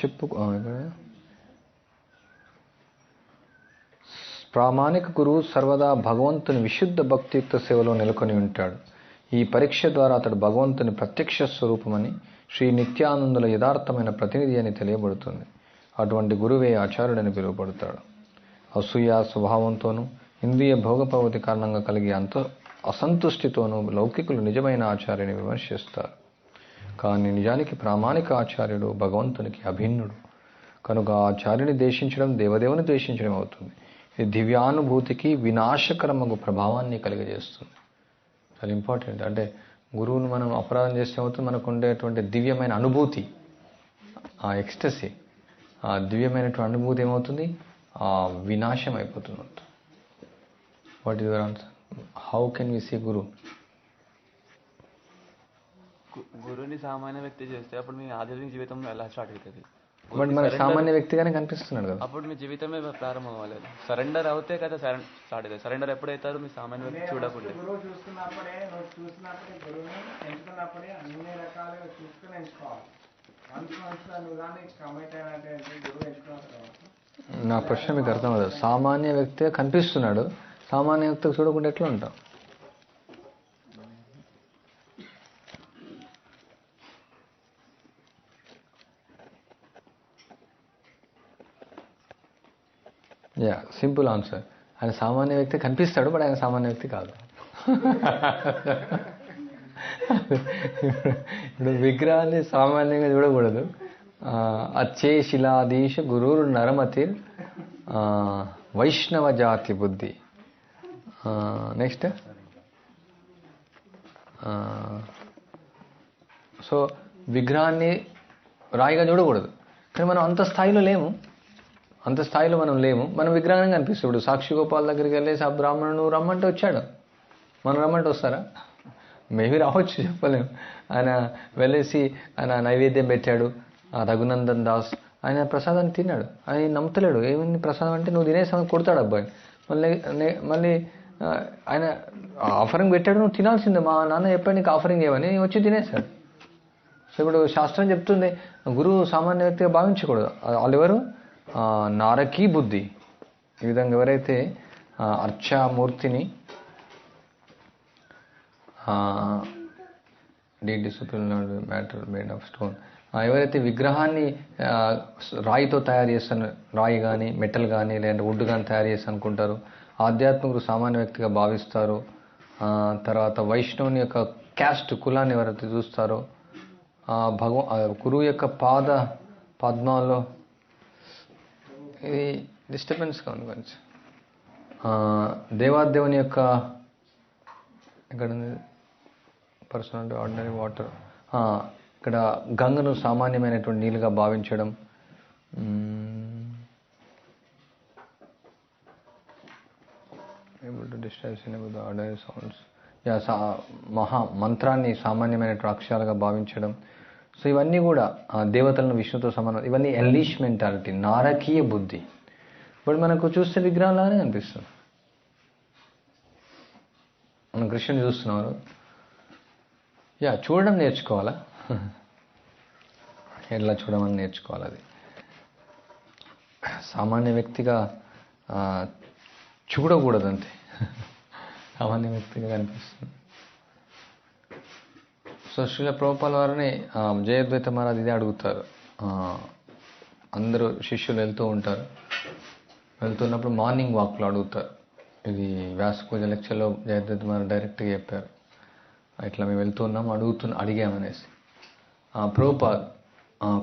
ప్రామాణిక గురువు సర్వదా భగవంతుని విశుద్ధ భక్తియుక్త సేవలో నెలకొని ఉంటాడు. ఈ పరీక్ష ద్వారా అతడు భగవంతుని ప్రత్యక్ష స్వరూపమని, శ్రీ నిత్యానందుల యథార్థమైన ప్రతినిధి అని తెలియబడుతుంది. అటువంటి గురువే ఆచార్యుడని పిలువబడతాడు. అసూయ స్వభావంతోనూ ఇంద్రియ భోగపవతి కారణంగా కలిగే అసంతుష్టితోనూ లౌకికులు నిజమైన ఆచార్యుని విమర్శిస్తారు. కానీ నిజానికి ప్రామాణిక ఆచార్యుడు భగవంతునికి అభిన్నుడు కనుక ఆచార్యుని ద్వేషించడం దేవదేవుని ద్వేషించడం అవుతుంది. ఇది దివ్యానుభూతికి వినాశకరమగు ప్రభావాన్ని కలిగజేస్తుంది. చాలా ఇంపార్టెంట్. అంటే గురువును మనం అపరాధం చేస్తే అవుతుంది, మనకు ఉండేటువంటి దివ్యమైన అనుభూతి, ఆ ఎక్స్టసీ, ఆ దివ్యమైనటువంటి అనుభూతి ఏమవుతుంది, ఆ వినాశం అయిపోతుంది. What is your answer? How can we see guru? గురువుని సామాన్య వ్యక్తి చేస్తే అప్పుడు మీ ఆధ్యాత్మిక జీవితం ఎలా స్టార్ట్ అవుతుంది? బట్ మన సామాన్య వ్యక్తిగానే కనిపిస్తున్నాడు కదా, అప్పుడు మీ జీవితమే ప్రారంభం అవ్వలేదు. సరెండర్ అవుతే కదా స్టార్ట్ అవుతుంది. సరెండర్ ఎప్పుడైతారు మీ సామాన్య వ్యక్తి చూడకుండా? గురువు చూస్తున్నప్పుడే, నువ్వు చూసినప్పుడే, గురువుని ఎంచుకున్నప్పుడే అన్ని రకాలుగా చూసుకుని ఎంచుకోవాలి. మనసులో నువ్వు కానీ కమిట్ అయినట్టే గురువు ఎంచుకున్న తర్వాత. నా ప్రశ్న మీకు అర్థం అవుతుంది. సామాన్య వ్యక్తిగా కనిపిస్తున్నాడు, సామాన్య వ్యక్తిగా చూడకుండా ఎట్లా ఉంటాం? Simple answer. ఆయన సామాన్య వ్యక్తి కనిపిస్తాడు, బట్ ఆయన సామాన్య వ్యక్తి కాదు. ఇప్పుడు విగ్రహాన్ని సామాన్యంగా చూడకూడదు. అచ్చే శిలాదీశ గురువురు నరమతిర్ వైష్ణవ జాతి బుద్ధి. నెక్స్ట్ సో విగ్రహాన్ని రాయిగా చూడకూడదు, కానీ మనం అంత స్థాయిలో లేము, అంత స్థాయిలో మనం లేము. మనం విగ్రహంగా కనిపిస్తుంది. ఇప్పుడు సాక్షి గోపాల్ దగ్గరికి వెళ్ళేసి ఆ బ్రాహ్మణుడు రమ్మంటే వచ్చాడు, మనం రమ్మంటే వస్తారా? మేబీ రావచ్చు, చెప్పలేము. ఆయన వెళ్ళేసి ఆయన నైవేద్యం పెట్టాడు, రఘునందన్ దాస్ ఆయన ప్రసాదాన్ని తిన్నాడు, ఆయన నమ్ముతలేడు. ఏమైంది ప్రసాదం అంటే, నువ్వు తినేసామని కొడతాడు అబ్బాయి. మళ్ళీ ఆయన ఆఫరింగ్ పెట్టాడు, నువ్వు తినాల్సిందే, మా నాన్న చెప్పాడు నీకు ఆఫరింగ్ ఏమని, వచ్చి తినేశాడు. సో ఇప్పుడు శాస్త్రం చెప్తుంది గురువు సామాన్య వ్యక్తిగా భావించకూడదు. వాళ్ళు ఎవరు? నారకీ బుద్ధి. ఈ విధంగా ఎవరైతే అర్చామూర్తిని మ్యాటర్ మేడ్ ఆఫ్ స్టోన్, ఎవరైతే విగ్రహాన్ని రాయితో తయారు చేస్తాను, రాయి కానీ మెటల్ కానీ లేదంటే వుడ్ కానీ తయారు చేసి అనుకుంటారు, ఆధ్యాత్మికుడు సామాన్య వ్యక్తిగా భావిస్తారు. తర్వాత వైష్ణవుని యొక్క క్యాస్ట్ కులాన్ని ఎవరైతే చూస్తారో, గురువు యొక్క పద్మాల్లో ఇది డిస్టర్బెన్స్గా ఉంది కొంచెం. దేవాదేవుని యొక్క ఇక్కడ పర్సనల్ ఆర్డినరీ వాటర్, ఇక్కడ గంగను సామాన్యమైనటువంటి నీళ్ళుగా భావించడం, able to distract with the order sounds. మహా మంత్రాన్ని సామాన్యమైనటువంటి అక్షరాలుగా భావించడం. సో ఇవన్నీ కూడా దేవతలను విష్ణుతో సమానం. ఇవన్నీ ఎల్లిష్ మెంటాలిటీ, నారకీయ బుద్ధి. బట్ మనకు చూస్తే విగ్రహంలానే అనిపిస్తుంది. మనం కృష్ణుని చూస్తున్నారు, చూడడం నేర్చుకోవాలా, ఎట్లా చూడమని నేర్చుకోవాలి. అది సామాన్య వ్యక్తిగా చూడకూడదు అంతే, సామాన్య వ్యక్తిగా కనిపిస్తుంది. సో శ్రీల ప్రభుపాల వారిని జయద్వైత మహారాజ్ ఇదే అడుగుతారు. అందరూ శిష్యులు వెళ్తూ ఉంటారు, వెళ్తున్నప్పుడు మార్నింగ్ వాక్లో అడుగుతారు. ఇది వ్యాసపూజ లెక్చర్లో జయద్వైత మహారాజ్ డైరెక్ట్గా చెప్పారు, ఇట్లా మేము వెళ్తున్నాం అడిగామనేసి. ప్రభుపాద్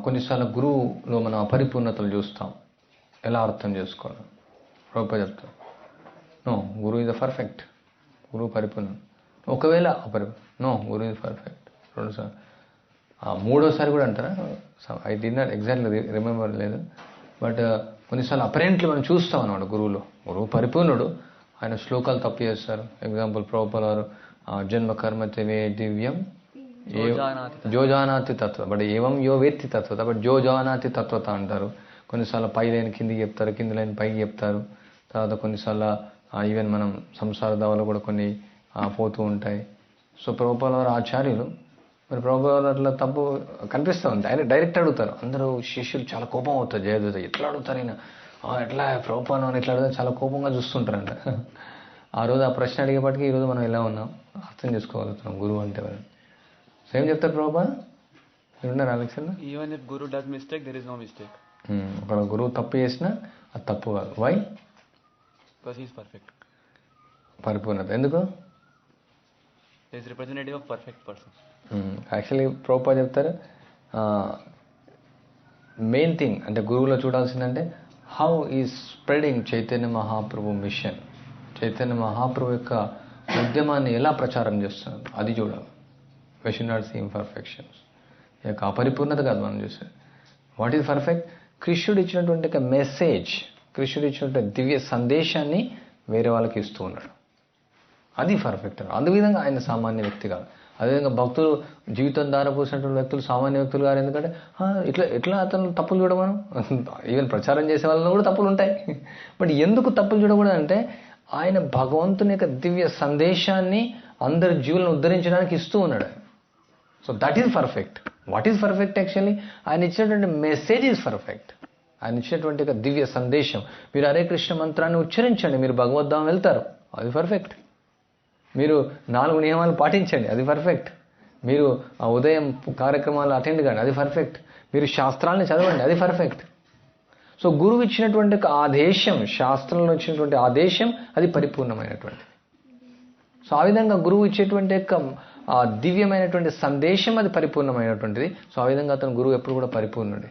కొన్నిసార్లు గురువులో మనం అపరిపూర్ణతలు చూస్తాం, ఎలా అర్థం చేసుకోవాలి. ప్రభుపాద్ చెప్తారు, no guru is the perfect, గురువు పరిపూర్ణం. ఒకవేళ నో గురు ఇస్ పర్ఫెక్ట్. రెండుసార్లు, మూడోసారి కూడా అంటారా, I did not exactly remember లేదు. బట్ కొన్నిసార్లు అపరెంట్లీ మనం చూస్తాం అన్నమాట గురువులో. గురువు పరిపూర్ణుడు, ఆయన శ్లోకాలు తప్పు చేస్తారు. ఎగ్జాంపుల్ ప్రభుపాల వారు జన్మ కర్మతే దివ్యం జోజానాతి తత్వ, బట్ ఏవం యో వేత్తి తత్వత, బట్ జోజానాతి తత్వత అంటారు. కొన్నిసార్లు పై లైన్ కిందికి చెప్తారు, కింది లైన్ పైకి చెప్తారు. తర్వాత కొన్నిసార్లు ఈవెన్ మనం సంసార దావలో కూడా కొన్ని పోతూ ఉంటాయి. సో ప్రభుపాల వారు ఆచార్యులు, మరి ప్రభుపాల వారు అట్లా తప్పు కనిపిస్తూ ఉంది. ఆయన డైరెక్ట్ అడుగుతారు. అందరూ శిష్యులు చాలా కోపం అవుతారు. జయదూత ఎట్లా అడుగుతారు, ఆయన ఎట్లా ప్రభుపాల అని ఎట్లా అడుగుతారు, చాలా కోపంగా చూస్తుంటారంట. ఆ రోజు ఆ ప్రశ్న అడిగేపటికి ఈరోజు మనం ఎలా ఉన్నాం అర్థం చేసుకోగలుగుతున్నాం గురువు అంటే ఎవరు. సో ఏం చెప్తారు ప్రభుపాద, ఉన్నారు అలెక్సన్, even if guru does mistake there is no mistake. ఒక గురువు తప్పు చేసినా అది తప్పు కాదు. Why? Because he is perfect, పరిపూర్ణత. ఎందుకు? He is representative of perfect person. Actually Prabhupada చెప్తారు, మెయిన్ థింగ్ అంటే గురువులో చూడాల్సిందంటే how is spreading Chaitanya Mahaprabhu mission. Chaitanya Mahaprabhu యొక్క ఉద్యమాన్ని ఎలా ప్రచారం చేస్తున్నారు అది చూడాలి. We should not see imperfections. ఈ యొక్క అపరిపూర్ణత కాదు మనం చూసేది. What is perfect? కృష్ణుడు ఇచ్చినటువంటి ఒక మెసేజ్, కృష్ణుడు ఇచ్చినటువంటి దివ్య సందేశాన్ని వేరే వాళ్ళకి ఇస్తూ ఉన్నాడు, అది పర్ఫెక్ట్. అందువిధంగా ఆయన సామాన్య వ్యక్తి కాదు. అదేవిధంగా భక్తులు జీవితం దారపోసినటువంటి వ్యక్తులు సామాన్య వ్యక్తులు కాదు. ఎందుకంటే ఎట్లా అతను తప్పులు చూడమను, ఈవెన్ ప్రచారం చేసే వాళ్ళలో కూడా తప్పులు ఉంటాయి. బట్ ఎందుకు తప్పులు చూడకూడదు అంటే ఆయన భగవంతుని యొక్క దివ్య సందేశాన్ని అందరి జీవులను ఉద్ధరించడానికి ఇస్తూ ఉన్నాడు. So that is perfect. What is perfect? Actually ఆయన ఇచ్చినటువంటి మెసేజ్ ఈజ్ పర్ఫెక్ట్. ఆయన ఇచ్చినటువంటి ఒక దివ్య సందేశం. మీరు హరే కృష్ణ మంత్రాన్ని ఉచ్చరించండి, మీరు భగవద్ధామం వెళ్తారు, అది పర్ఫెక్ట్. మీరు 4 నియమాలు పాటించండి, అది పర్ఫెక్ట్. మీరు ఆ ఉదయం కార్యక్రమాలు అటెండ్ కాండి, అది పర్ఫెక్ట్. మీరు శాస్త్రాలని చదవండి, అది పర్ఫెక్ట్. సో గురువు ఇచ్చినటువంటి ఒక ఆదేశం, శాస్త్రంలో ఇచ్చినటువంటి ఆదేశం అది పరిపూర్ణమైనటువంటిది. సో ఆ విధంగా గురువు ఇచ్చేటువంటి యొక్క ఆ దివ్యమైనటువంటి సందేశం అది పరిపూర్ణమైనటువంటిది. సో ఆ విధంగా అతను గురువు ఎప్పుడు కూడా పరిపూర్ణుడే.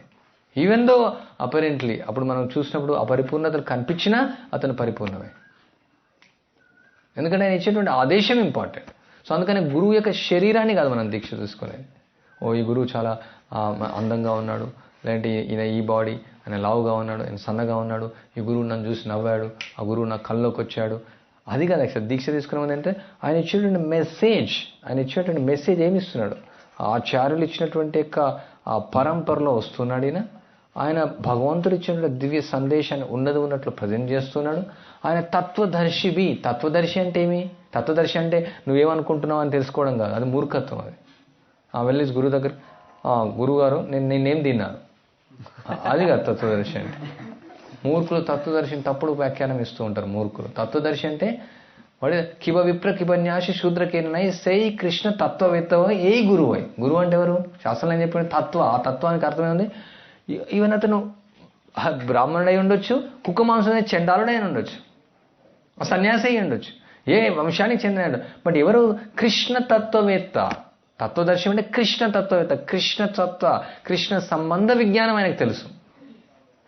ఈవెన్ దో అపరెంట్లీ అప్పుడు మనం చూసినప్పుడు అపరిపూర్ణతలు కనిపించినా అతను పరిపూర్ణమే. ఎందుకంటే ఆయన ఇచ్చేటువంటి ఆదేశం ఇంపార్టెంట్. సో అందుకని గురువు యొక్క శరీరాన్ని కాదు మనం దీక్ష తీసుకునేది. ఈ గురువు చాలా అందంగా ఉన్నాడు, లేదంటే ఈయన ఈ బాడీ, ఆయన లావుగా ఉన్నాడు, ఆయన సన్నగా ఉన్నాడు, ఈ గురువు నన్ను చూసి నవ్వాడు, ఆ గురువు నా కళ్ళలోకి వచ్చాడు, అది కాదు. యాక్చువల్ దీక్ష తీసుకునేది అంటే ఆయన ఇచ్చేటువంటి మెసేజ్, ఆయన ఇచ్చేటువంటి మెసేజ్ ఏమి ఇస్తున్నాడు, ఆచార్యులు ఇచ్చినటువంటి యొక్క ఆ పరంపరలో వస్తున్నాడు. ఆయన భగవంతుడు ఇచ్చినటువంటి దివ్య సందేశాన్ని ఉన్నట్లు ప్రజెంట్ చేస్తున్నాడు. ఆయన తత్వదర్శి. తత్వదర్శి అంటే ఏమి? తత్వదర్శి అంటే నువ్వేమనుకుంటున్నావు అని తెలుసుకోవడం కాదు, అది మూర్ఖత్వం. అది వెళ్ళి గురువు దగ్గర, గురువుగారు నేనేం తిన్నాను, అది కాదు తత్వదర్శి అంటే. మూర్ఖులు తత్వదర్శిని తప్పుడు వ్యాఖ్యానం ఇస్తూ ఉంటారు. మూర్ఖులు తత్వదర్శి అంటే వాడి కిబ విప్ర కిబన్యాసి శూద్రకేనై సై కృష్ణ తత్వవేత్తవ ఏ గురువు. గురువు అంటే ఎవరు? శాస్త్రంలో ఏం చెప్పిన తత్వ. ఆ తత్వానికి అర్థమైంది. ఈవెన్ అతను బ్రాహ్మణుడై ఉండొచ్చు, కుక్క మాంసం చండాలుడై ఉండొచ్చు, సన్యాసి అయి ఉండొచ్చు, ఏ వంశానికి చెందిన. బట్ ఎవరు? కృష్ణ తత్వవేత్త. తత్వదర్శి అంటే కృష్ణ తత్వవేత్త. కృష్ణ సంబంధ విజ్ఞానం ఆయనకు తెలుసు.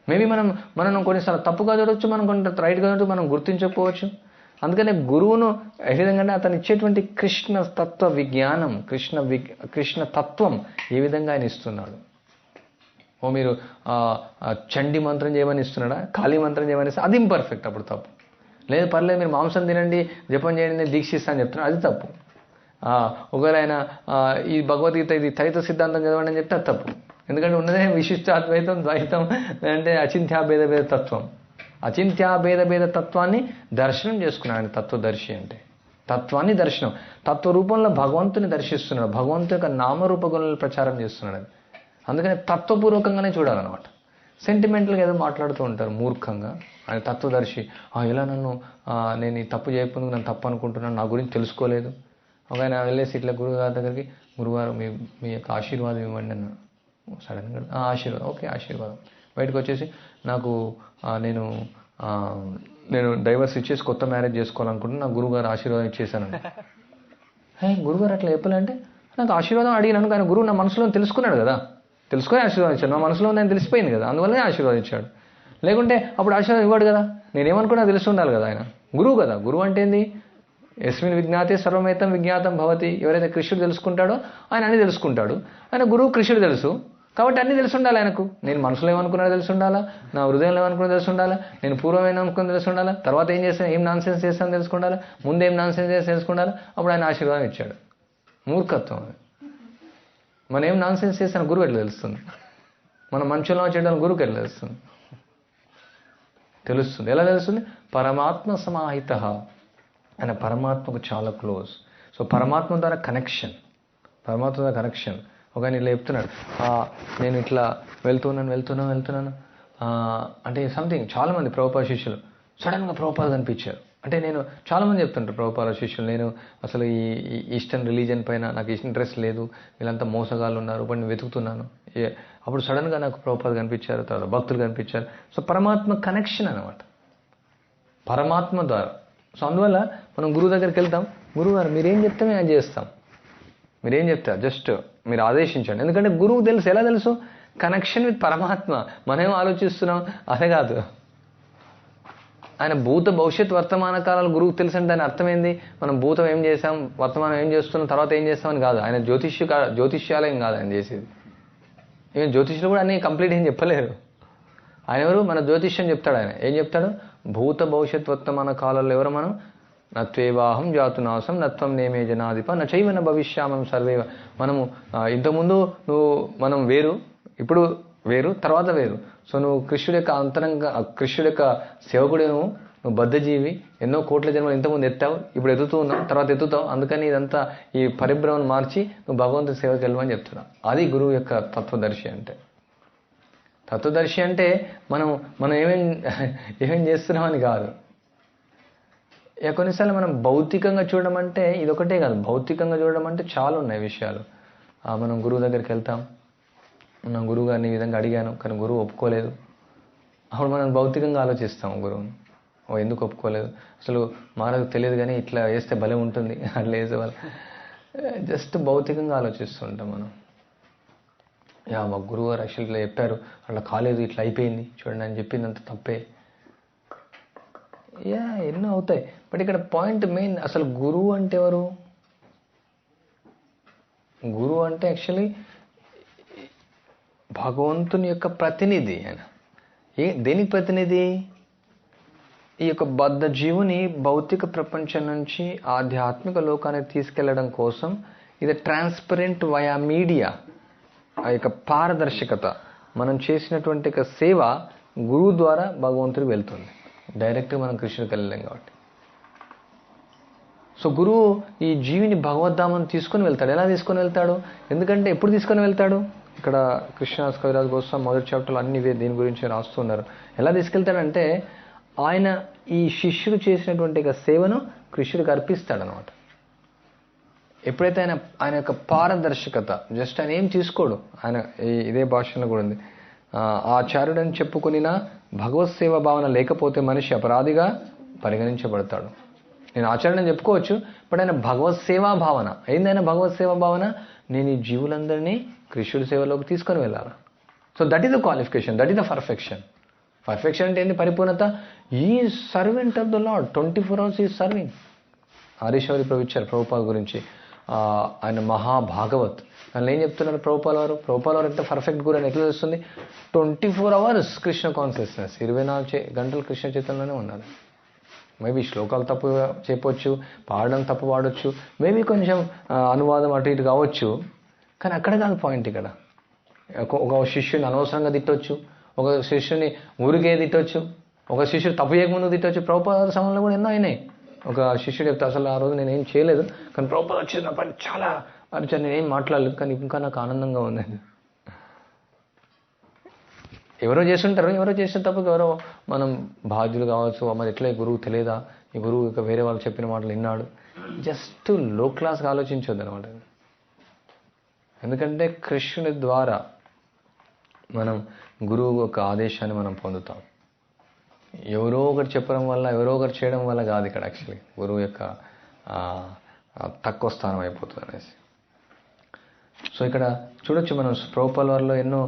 మేబీ మనం కొన్నిసార్లు తప్పుగా చూడవచ్చు, మనం కొన్ని రైట్గా చూడవచ్చు, మనం గుర్తించకపోవచ్చు. అందుకనే గురువును ఏ విధంగా అతను ఇచ్చేటువంటి కృష్ణ తత్వ విజ్ఞానం, కృష్ణ తత్వం ఏ విధంగా ఆయన ఇస్తున్నాడు. మీరు చండి మంత్రం చేయమని ఇస్తున్నాడా, కాళీ మంత్రం చేయమని ఇస్తే అది ఇంపర్ఫెక్ట్, అప్పుడు తప్పు. లేదు పర్లేదు మీరు మాంసం తినండి, జపం చేయండి, నేను దీక్షిస్తా అని చెప్తున్నాడు, అది తప్పు. ఒకవేళ ఆయన ఈ భగవద్గీత ఇది త్రైత సిద్ధాంతం చదవండి అని చెప్తే అది తప్పు. ఎందుకంటే ఉన్నదే విశిష్టాద్వైతం, ద్వైతం, లేదంటే అచింత్యాభేద భేద తత్వం. అచింత్యాభేద భేద తత్వాన్ని దర్శనం చేసుకున్నాడు ఆయన, తత్వదర్శి అంటే. తత్వాన్ని దర్శనం, తత్వ రూపంలో భగవంతుని దర్శిస్తున్నాడు, భగవంతు యొక్క నామరూప గుణాలను ప్రచారం చేస్తున్నాడు. అందుకని తత్వపూర్వకంగానే చూడాలన్నమాట. సెంటిమెంటల్గా ఏదో మాట్లాడుతూ ఉంటారు మూర్ఖంగా. ఆయన తత్వదర్శి, ఇలా నేను ఈ తప్పు చేయకపోతే నన్ను తప్పు అనుకుంటున్నాను, నా గురించి తెలుసుకోలేదు. ఒక ఆయన వెళ్ళేసి ఇట్లా గురువుగారి దగ్గరికి, గురువారు మీ యొక్క ఆశీర్వాదం ఇవ్వండి అన్న. సడన్గా ఆశీర్వాదం, ఓకే ఆశీర్వాదం. బయటకు వచ్చేసి నాకు నేను డైవర్స్ ఇచ్చేసి కొత్త మ్యారేజ్ చేసుకోవాలనుకుంటున్నా, నా గురువుగారు ఆశీర్వాదం ఇచ్చేసానండి. గురువుగారు అట్లా చెప్పాలంటే నాకు ఆశీర్వాదం అడిగినాను, కానీ గురువు నా మనసులో తెలుసుకున్నాడు కదా, తెలుసుకొని ఆశీర్వాదం ఇచ్చాడు. నా మనసులో నేను తెలిసిపోయింది కదా, అందువల్లనే ఆశీర్వాదం ఇచ్చాడు. లేకుంటే అప్పుడు ఆశీర్వాదం ఇవ్వడు కదా, నేనేమనుకున్నా తెలిసి ఉండాలి కదా. ఆయన గురువు కదా. గురువు అంటే ఏంది? యస్మిన్ విజ్ఞాతే సర్వమేతం విజ్ఞాతం భవతి. ఎవరైతే కృష్ణుడు తెలుసుకుంటాడో ఆయన అన్ని తెలుసుకుంటాడు. ఆయన గురువు కృష్ణుడు తెలుసు కాబట్టి అన్నీ తెలిసి ఉండాలి ఆయనకు. నేను మనసులో ఏమనుకున్నా తెలిసి ఉండాలా, నా హృదయంలో ఏమనుకున్నా తెలిసి ఉండాలా, నేను పూర్వం ఏమనుకున్నా తెలిసి ఉండాలా, తర్వాత ఏం చేస్తాను, ఏం నాన్ సెన్స్ చేస్తాను తెలుసుకుండాలా, ముందేం నాన్ సెన్స్ చేసి తెలుసుకుండాలా. అప్పుడు ఆయన ఆశీర్వాదం ఇచ్చాడు. మూర్ఖత్వం. మనం ఏం నాన్ సెన్స్ చేస్తాను గురువు ఎట్లా తెలుస్తుంది? మనం మంచులో చేయడానికి గురువుకి ఎట్లా తెలుస్తుంది? తెలుస్తుంది. ఎలా తెలుస్తుంది? పరమాత్మ సమాహిత. ఆయన పరమాత్మకు చాలా క్లోజ్. సో పరమాత్మ ద్వారా కనెక్షన్, పరమాత్మ ద్వారా కనెక్షన్. ఒక ఆయన ఇలా చెప్తున్నాడు, నేను ఇట్లా వెళ్తున్నాను అంటే సంథింగ్. చాలామంది ప్రభుపాద శిష్యులు సడన్గా ప్రభుపాద కనిపించారు. అంటే నేను చాలామంది చెప్తుంటారు ప్రభుపాద శిష్యులు, నేను అసలు ఈ ఈస్టర్న్ రిలీజన్ పైన నాకు ఇంట్రెస్ట్ లేదు, వీళ్ళంతా మోసగాళ్ళు ఉన్నారు, బట్ నేను వెతుకుతున్నాను. అప్పుడు సడన్గా నాకు ప్రభుపాద కనిపించారు, తర్వాత భక్తులు కనిపించారు. సో పరమాత్మ కనెక్షన్ అనమాట, పరమాత్మ ద్వారా. సో అందువల్ల మనం గురువు దగ్గరికి వెళ్తాం, గురువుగారు మీరేం చెప్తే మేము అది చేస్తాం, మీరేం చెప్తారు జస్ట్ మీరు ఆదేశించండి. ఎందుకంటే గురువు తెలుసు. ఎలా తెలుసు? కనెక్షన్ విత్ పరమాత్మ. మనమేం ఆలోచిస్తున్నాం అదే కాదు. ఆయన భూత భవిష్యత్ వర్తమాన కాలాలు గురువుకు తెలుసు అంటే దాని అర్థం ఏంది? మనం భూతం ఏం చేసాం, వర్తమానం ఏం చేస్తున్నాం, తర్వాత ఏం చేస్తామని కాదు. ఆయన జ్యోతిష్యాలయం కాదు ఆయన చేసేది. ఈవెన్ జ్యోతిష్యులు కూడా అన్నీ కంప్లీట్ ఏం చెప్పలేరు. ఆయన ఎవరు? మన జ్యోతిష్యం చెప్తాడు. ఆయన ఏం చెప్తాడు? భూత భవిష్యత్ వర్తమాన కాలాల్లో ఎవరు మనం? నత్వేవాహం జాతునాశం నత్వం నేమే జనాధిప నచైవన భవిష్యామం సర్వేవ. మనము ఇంతకుముందు మనం వేరు, ఇప్పుడు వేరు, తర్వాత వేరు. సో నువ్వు కృష్ణుడి యొక్క అంతరంగా, కృష్ణుడి యొక్క సేవకుడు, నువ్వు బద్ధజీవి, ఎన్నో కోట్ల జన్మలు ఇంతకుముందు ఎత్తావు, ఇప్పుడు ఎత్తుతూ ఉన్నావు, తర్వాత ఎత్తుతావు. అందుకని ఇదంతా ఈ పరిభ్రమను మార్చి నువ్వు భగవంతుడి సేవకి వెళ్ళమని చెప్తున్నావు. అది గురువు యొక్క తత్వదర్శి అంటే. తత్వదర్శి అంటే మనం ఏమేం చేస్తున్నామని కాదు. కొన్నిసార్లు మనం భౌతికంగా చూడడం అంటే ఇదొకటే కాదు, భౌతికంగా చూడడం అంటే చాలా ఉన్నాయి విషయాలు. మనం గురువు దగ్గరికి వెళ్తాం, నా గురువు గారిని ఈ విధంగా అడిగాను కానీ గురువు ఒప్పుకోలేదు. అప్పుడు మనం భౌతికంగా ఆలోచిస్తాం, గురువుని ఎందుకు ఒప్పుకోలేదు, అసలు మాకు తెలియదు కానీ ఇట్లా వేస్తే భలే ఉంటుంది, అట్లా వేసే వాళ్ళు జస్ట్ భౌతికంగా ఆలోచిస్తుంటాం మనం. మా గురువు గారు యాక్చువల్ ఇట్లా చెప్పారు, అట్లా కాలేదు, ఇట్లా అయిపోయింది చూడండి అని చెప్పింది అంత తప్పే. ఎన్నో అవుతాయి. బట్ ఇక్కడ పాయింట్ మెయిన్, అసలు గురువు అంటే ఎవరు? గురువు అంటే యాక్చువల్లీ భగవంతుని యొక్క ప్రతినిధి. ఆయన దేనికి ప్రతినిధి? ఈ యొక్క బద్ధ జీవుని భౌతిక ప్రపంచం నుంచి ఆధ్యాత్మిక లోకానికి తీసుకెళ్లడం కోసం ఇది ట్రాన్స్పరెంట్ వయా మీడియా. ఆ యొక్క పారదర్శకత, మనం చేసినటువంటి సేవ గురువు ద్వారా భగవంతుడికి వెళ్తుంది. డైరెక్ట్గా మనం కృష్ణుడికి వెళ్ళలేం కాబట్టి. సో గురువు ఈ జీవిని భగవద్ధామం తీసుకొని వెళ్తాడు. ఎలా తీసుకొని వెళ్తాడు? ఎందుకంటే ఎప్పుడు తీసుకొని వెళ్తాడు? ఇక్కడ కృష్ణదాస్ కవిరాజ్ గోస్వామి మొదటి చాప్టర్లో అన్ని దీని గురించి రాస్తున్నారు. ఎలా తీసుకెళ్తాడంటే ఆయన ఈ శిష్యుడు చేసినటువంటి సేవను కృష్ణుడికి అర్పిస్తాడనమాట. ఎప్పుడైతే ఆయన యొక్క పారదర్శకత, జస్ట్ ఆయన ఏం తీసుకోడు. ఆయన ఇదే భాషలో కూడా ఉంది, ఆచార్యుడని చెప్పుకునినా భగవత్ సేవ భావన లేకపోతే మనిషి అపరాధిగా పరిగణించబడతాడు. నేను ఆచార్యుడని చెప్పుకోవచ్చు, బట్ ఆయన భగవత్ సేవా భావన ఏందైనా భగవత్ సేవా భావన, నేను ఈ జీవులందరినీ కృష్ణుడి సేవలోకి తీసుకొని వెళ్ళాలి. So that is the qualification, that is the perfection. Perfection అంటే ఏంటి? పరిపూర్ణత. ఈ servant of the lord, 24 hours ఈ సర్వింగ్. హరీశ్వరి ప్రభు ఇచ్చారు ప్రభుపాద గురించి. ఆయన మహాభాగవత్. దానిలో ఏం చెప్తున్నారు ప్రభుపాల వారు ఎంత పర్ఫెక్ట్ గురు అని ఎట్లా తెలుస్తుంది? 24 hours కృష్ణ కాన్షియస్నెస్, 24 గంటలు కృష్ణ చైతన్యంలోనే ఉన్నారు. మేబీ శ్లోకాలు తప్పు చెప్పొచ్చు, పాడడం తప్పు పాడొచ్చు, మేబీ కొంచెం అనువాదం అటు ఇటు కావచ్చు, కానీ అక్కడ కాదు పాయింట్. ఇక్కడ ఒక శిష్యుని అనవసరంగా తిట్టొచ్చు, ఒక శిష్యుని ఊరికే తిట్టొచ్చు, ఒక శిష్యుడు తప్పు చేయకముందు తిట్టొచ్చు. ప్రభుపాద సమయంలో కూడా ఎన్నో అయినాయి. ఒక శిష్యుడు చెప్తే అసలు ఆ రోజు నేనేం చేయలేదు, కానీ ప్రభుపాద వచ్చిన పని చాలా అరిచాను, నేనేం మాట్లాడలేదు, కానీ ఇంకా నాకు ఆనందంగా ఉంది. ఎవరో చేస్తుంటారు, ఎవరో చేసిన తప్పకు ఎవరో మనం బాధ్యులు కావచ్చు. మరి ఎట్లా ఈ గురువు తెలియదా, ఈ గురువు ఇక వేరే వాళ్ళు చెప్పిన మాటలు విన్నాడు, జస్ట్ లో క్లాస్గా ఆలోచించొద్దు అనమాట. ఎందుకంటే కృష్ణుని ద్వారా మనం గురువు యొక్క ఆదేశాన్ని మనం పొందుతాం. ఎవరో ఒకటి చెప్పడం వల్ల, ఎవరో ఒకటి చేయడం వల్ల కాదు. ఇక్కడ యాక్చువల్లీ గురువు యొక్క తక్కువ స్థానం అయిపోతుంది అనేసి. సో ఇక్కడ చూడొచ్చు మనం ప్రభుపాల వారిలో ఎన్నో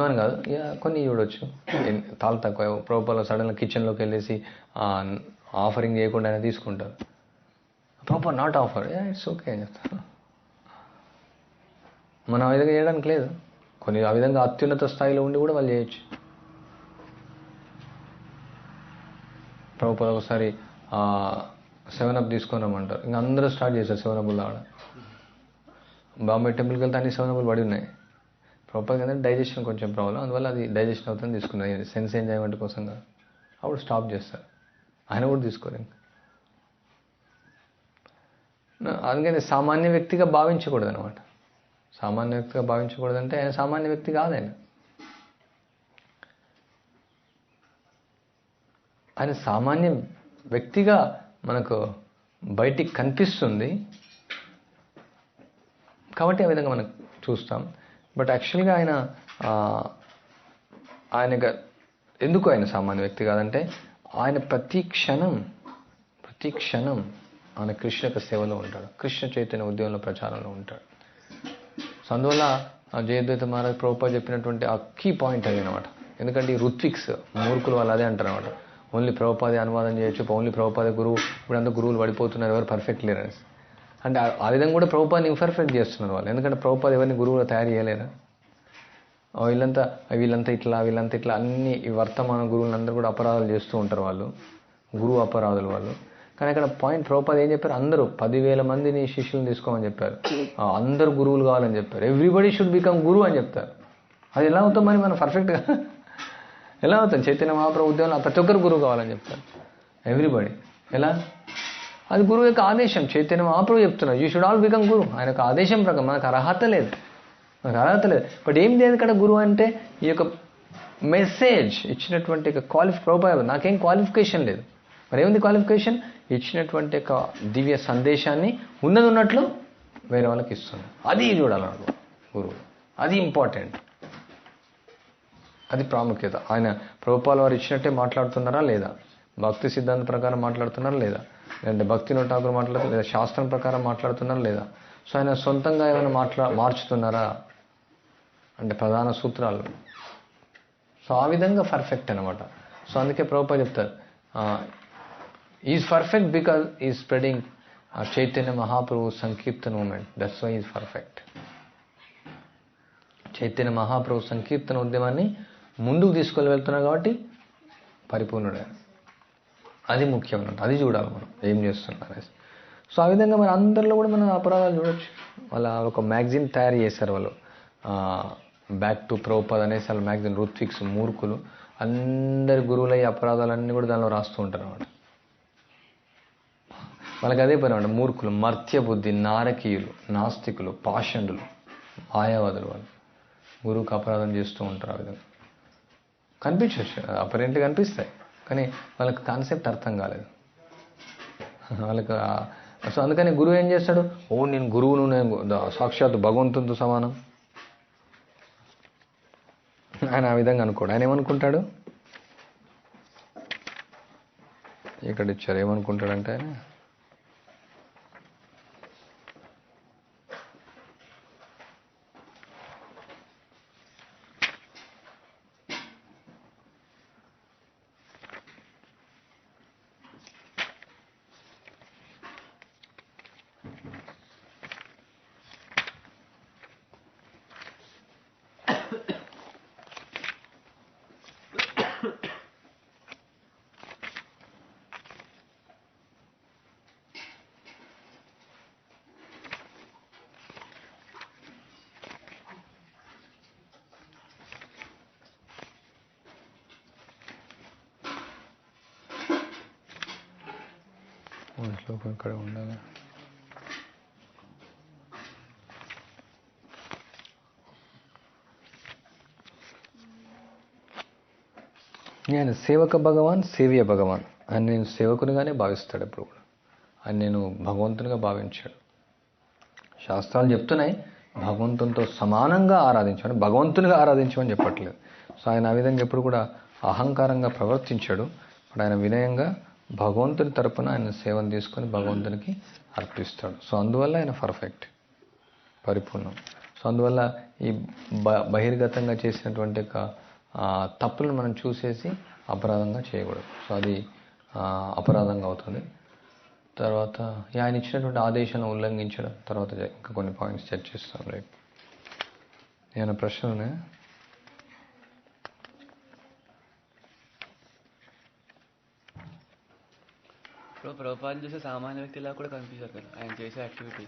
అని కాదు, కొన్ని చూడొచ్చు తాళ్ళు తక్కువ. ప్రభుపాల సడన్గా కిచెన్లోకి వెళ్ళేసి ఆఫరింగ్ చేయకుండా ఆయన తీసుకుంటారు. ప్రభుపాల నాట్ ఆఫర్, ఇట్స్ ఓకే అని చెప్తారు. మనం ఆ విధంగా చేయడానికి లేదు. కొన్ని ఆ విధంగా అత్యున్నత స్థాయిలో ఉండి కూడా వాళ్ళు చేయొచ్చు. ప్రభుపాద ఒకసారి 7 Up తీసుకొని రమ్మంటారు, ఇంకా అందరూ స్టార్ట్ చేశారు 7 Up తాగడం. బాంబే టెంపుల్కి వెళ్తే అన్ని 7 Up పడి ఉన్నాయి. ప్రభుపాద అంటే డైజెషన్ కొంచెం ప్రాబ్లం, అందువల్ల అది డైజెషన్ అవుతుంది తీసుకున్నాను, సెన్స్ ఎంజాయ్మెంట్ కోసం కాదు. అప్పుడు స్టాప్ చేస్తారు. ఆయన కూడా తీసుకోరు. అందుకని సామాన్య వ్యక్తిగా భావించకూడదు అనమాట. సామాన్య వ్యక్తిగా భావించకూడదంటే ఆయన సామాన్య వ్యక్తి కాదు. ఆయన సామాన్య వ్యక్తిగా మనకు బయటికి కనిపిస్తుంది కాబట్టి ఆ విధంగా మనం చూస్తాం. బట్ యాక్చువల్గా ఆయన ఎందుకు ఆయన సామాన్య వ్యక్తి కాదంటే ఆయన ప్రతి క్షణం ఆయన కృష్ణ యొక్క సేవలో ఉంటాడు, కృష్ణ చైతన్య ఉద్యమంలో ప్రచారంలో ఉంటాడు. సో అందువల్ల జయద్వైత మహారాజ్ ప్రభుపాద చెప్పినటువంటి ఆ కీ పాయింట్ అది అనమాట. ఎందుకంటే ఈ ఋత్విక్స్ మూర్ఖులు వాళ్ళు అదే అంటారు అనమాట, ఓన్లీ ప్రభుపాదే అనువాదం చేయొచ్చు, ఓన్లీ ప్రభుపాదే గురువు, ఇప్పుడంతా గురువులు పడిపోతున్నారు, ఎవరు పర్ఫెక్ట్ లేరు అనేసి. అంటే ఆ విధంగా కూడా ప్రభుపాదని ఇంపర్ఫెక్ట్ చేస్తున్నారు వాళ్ళు. ఎందుకంటే ప్రభుపాద ఎవరిని గురువులు తయారు చేయలేరా? వీళ్ళంతా ఇట్లా అన్ని ఈ వర్తమాన గురువులందరూ కూడా అపరాధాలు చేస్తూ ఉంటారు వాళ్ళు, గురువు అపరాధులు వాళ్ళు. కానీ అక్కడ పాయింట్ ప్రభుపాద ఏం చెప్పారు? అందరూ 10,000 మందిని శిష్యులను తీసుకోమని చెప్పారు, అందరూ గురువులు కావాలని చెప్పారు, ఎవ్రీబడి షుడ్ బికమ్ గురువు అని చెప్తారు. అది ఎలా అవుతాం మరి మనం పర్ఫెక్ట్గా ఎలా అవుతాం? చైతన్య మహాప్రభు ఉద్యమంలో ప్రతి ఒక్కరు గురువు కావాలని చెప్తారు, ఎవ్రీబడి. ఎలా? అది గురువు యొక్క ఆదేశం. చైతన్య మహాప్రభు చెప్తున్నారు యూ షుడ్ ఆల్ బికమ్ గురు. ఆయన యొక్క ఆదేశం ప్రకారం మనకు అర్హత లేదు. బట్ ఏం లేదు ఇక్కడ గురువు అంటే ఈ యొక్క మెసేజ్ ఇచ్చినటువంటి ప్రభుపాద నాకేం క్వాలిఫికేషన్ లేదు. మరి ఏముంది క్వాలిఫికేషన్? ఇచ్చినటువంటి ఒక దివ్య సందేశాన్ని ఉన్నట్లు వేరే వాళ్ళకి ఇస్తుంది. అది చూడాలన్నమాట గురువు. అది ఇంపార్టెంట్, అది ప్రాముఖ్యత. ఆయన ప్రభుపాద వారు ఇచ్చినట్టే మాట్లాడుతున్నారా లేదా, భక్తి సిద్ధాంత ప్రకారం మాట్లాడుతున్నారా లేదా, లేదంటే భక్తివినోద్ ఠాకూర్ మాట్లాడుతున్నారు లేదా, శాస్త్రం ప్రకారం మాట్లాడుతున్నారా లేదా, సో ఆయన సొంతంగా ఏమైనా మార్చుతున్నారా అంటే ప్రధాన సూత్రాలు. సో ఆ విధంగా పర్ఫెక్ట్ అనమాట. సో అందుకే ప్రభుపాద చెప్తారు is perfect because is spreading Chaitanya Mahaprabhu sankirtana movement, that's why is perfect. Chaitanya Mahaprabhu sankirtana ఉద్యమాన్ని ముందుకు తీసుకొని వెళ్తున్నారు కాబట్టి పరిపూర్ణుడే. అది ముఖ్యం అన్నమాట, అది చూడాలి మనం ఏం చేస్తున్నాం అనేసి. సో ఆ విధంగా మన అందరిలో కూడా మనం అపరాధాలు చూడొచ్చు. వాళ్ళ ఒక మ్యాగజైన్ తయారు చేశారు వాళ్ళు, బ్యాక్ టు ప్రభుపాద అనేసి. వాళ్ళ మ్యాగజైన్ ఋత్విక్స్ మూర్ఖులు అందరి గురువుల ఈ అపరాధాలన్నీ కూడా దానిలో రాస్తూ ఉంటారు అన్నమాట. వాళ్ళకి అదే పని అన్నమాట, మూర్ఖులు, మర్త్య బుద్ధి, నారకీయులు, నాస్తికులు, పాషండులు, మాయావాదులు వాళ్ళు గురువుకి అపరాధం చేస్తూ ఉంటారు. ఆ విధంగా కనిపించవచ్చు, అపరెంట్గా కనిపిస్తాయి, కానీ వాళ్ళకి కాన్సెప్ట్ అర్థం కాలేదు వాళ్ళకి. సో అందుకని గురువు ఏం చేస్తాడు? నేను గురువును, నేను సాక్షాత్ భగవంతునితో సమానం. ఆయన ఆ విధంగా అనుకోడు. ఆయన ఏమనుకుంటాడు? ఇక్కడ ఇచ్చారు, ఏమనుకుంటాడంటే ఆయన శ్లోకం ఇక్కడ ఉండాలి. నేను సేవక భగవాన్, సేవ్య భగవాన్. ఆయన నేను సేవకునిగానే భావిస్తాడు ఎప్పుడు కూడా. ఆయన నేను భగవంతునిగా భావించాడు. శాస్త్రాలు చెప్తున్నాయి భగవంతునితో సమానంగా ఆరాధించాడు, భగవంతునిగా ఆరాధించమని చెప్పట్లేదు. సో ఆయన ఆ విధంగా ఎప్పుడు కూడా అహంకారంగా ప్రవర్తించాడు. ఇప్పుడు ఆయన వినయంగా భగవంతుని తరపున ఆయన సేవను తీసుకొని భగవంతునికి అర్పిస్తాడు. సో అందువల్ల ఆయన పర్ఫెక్ట్, పరిపూర్ణం. సో అందువల్ల ఈ బహిర్గతంగా చేసినటువంటి తప్పులను మనం చూసేసి అపరాధంగా చేయకూడదు. సో అది అపరాధంగా అవుతుంది. తర్వాత ఆయన ఇచ్చినటువంటి ఆదేశాలను ఉల్లంఘించడం, తర్వాత ఇంకా కొన్ని పాయింట్స్ చర్చిస్తాం. రేపు ఏమైనా ప్రశ్నలు ఉన్నాయా? ఇప్పుడు ప్రభుపాదం చూసే సామాన్య వ్యక్తిలా కూడా కనిపిస్తారు కదా ఆయన చేసే యాక్టివిటీ.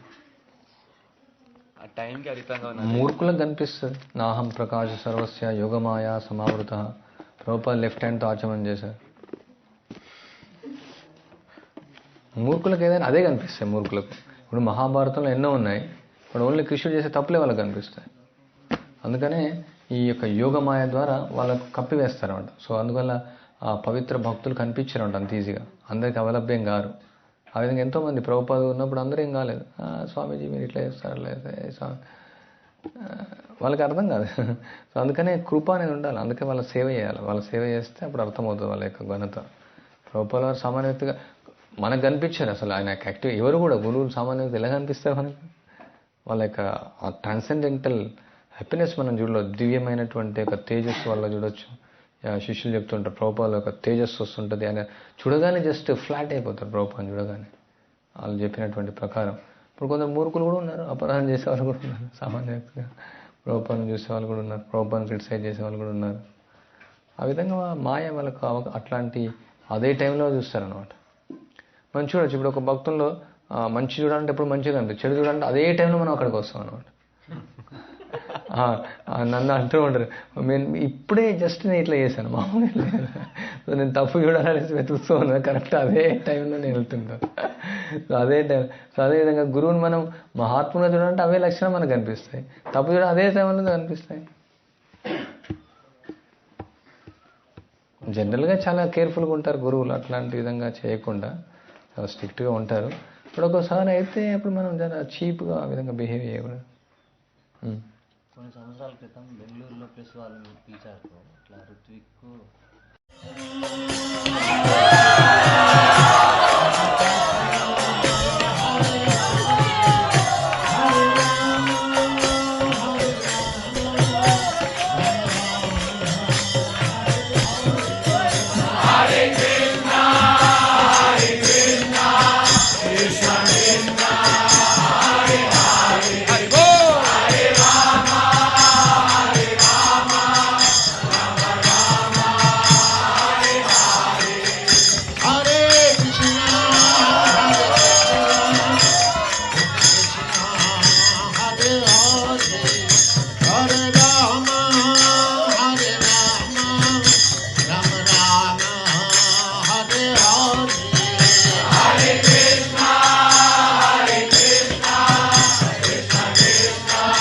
ఆ టైంకి అతీతంగా ఉన్నది. మూర్ఖులకు కనిపిస్తుంది. నాహం ప్రకాశ సర్వస్య యోగమాయా సమావృత. ప్రభుపాద లెఫ్ట్ హ్యాండ్తో ఆచమనం చేశారు. మూర్ఖులకు ఏదైనా అదే కనిపిస్తాయి. మూర్ఖులకు ఇప్పుడు మహాభారతంలో ఎన్నో ఉన్నాయి, ఇప్పుడు ఓన్లీ కృష్ణుడు చేసే తప్పులే వాళ్ళకి కనిపిస్తాయి. అందుకనే ఈ యొక్క యోగమాయ ద్వారా వాళ్ళకు కప్పివేస్తారన్నమాట. సో అందువల్ల ఆ పవిత్ర భక్తులు కనిపించారంట అంత ఈజీగా, అందరికి అవలభ్యం కారు. ఆ విధంగా ఎంతోమంది ప్రభుపాద ఉన్నప్పుడు అందరూ ఏం కాలేదు. స్వామీజీ మీరు ఇట్లా చేస్తారు, అట్లా స్వామి వాళ్ళకి అర్థం కాదు. సో అందుకనే కృప అనేది ఉండాలి. అందుకే వాళ్ళ సేవ చేయాలి. వాళ్ళ సేవ చేస్తే అప్పుడు అర్థమవుతుంది వాళ్ళ యొక్క ఘనత. ప్రభుపాద వారు సామాన్య వ్యక్తిగా మనకు కనిపించారు. అసలు ఆయన యాక్టివ్ ఎవరు కూడా గురువులు సామాన్య వ్యక్తి ఎలా కనిపిస్తారు మనకు? వాళ్ళ యొక్క ఆ ట్రాన్సెండెంటల్ హ్యాపీనెస్ మనం చూడలేదు. దివ్యమైనటువంటి ఒక తేజస్సు వల్ల చూడొచ్చు. శిష్యులు చెప్తుంటారు ప్రభుపాద ఒక తేజస్సు వస్తుంటుంది. ఆయన చూడగానే జస్ట్ ఫ్లాట్ అయిపోతారు ప్రభుపాదం చూడగానే, వాళ్ళు చెప్పినటువంటి ప్రకారం. ఇప్పుడు కొందరు మూర్ఖులు కూడా ఉన్నారు, అపరాధం చేసేవాళ్ళు కూడా ఉన్నారు, సామాన్య వ్యక్తిగా ప్రభుపాదం చూసేవాళ్ళు కూడా ఉన్నారు, ప్రభుపాదం క్రిటిసైజ్ చేసేవాళ్ళు కూడా ఉన్నారు. ఆ విధంగా మాయ వాళ్ళకు అట్లాంటి అదే టైంలో చూస్తారనమాట. మనం చూడొచ్చు ఇప్పుడు ఒక భక్తుల్లో మంచి చూడాలంటే ఎప్పుడు మంచిగా అనిపిస్తుంది, చెడు చూడాలంటే అదే టైంలో మనం అక్కడికి వస్తాం అనమాట. నన్ను అంటూ ఉంటారు, నేను ఇప్పుడే జస్ట్ నేను ఇట్లా చేశాను మామూలుగా. సో నేను తప్పు చూడాలనేసి వెతుకుతూ ఉన్నాను, కరెక్ట్ అదే టైంలో నేను వెళ్తుంటాను. సో అదే టైం. సో అదేవిధంగా గురువుని మనం మహాత్ముగా చూడాలంటే అవే లక్షణాలు మనకు కనిపిస్తాయి, తప్పు చూడాలి అదే టైంలో కనిపిస్తాయి. జనరల్గా చాలా కేర్ఫుల్గా ఉంటారు గురువులు, అట్లాంటి విధంగా చేయకుండా చాలా స్ట్రిక్ట్గా ఉంటారు. ఇప్పుడు ఒకసారి అయితే అప్పుడు మనం చాలా చీప్గా ఆ విధంగా బిహేవ్ చేయకూడదు. కొన్ని సంవత్సరాల క్రితం బెంగళూరులో ప్రెస్ వాళ్ళు పిలిచారు, ఇట్లా ఋత్విక్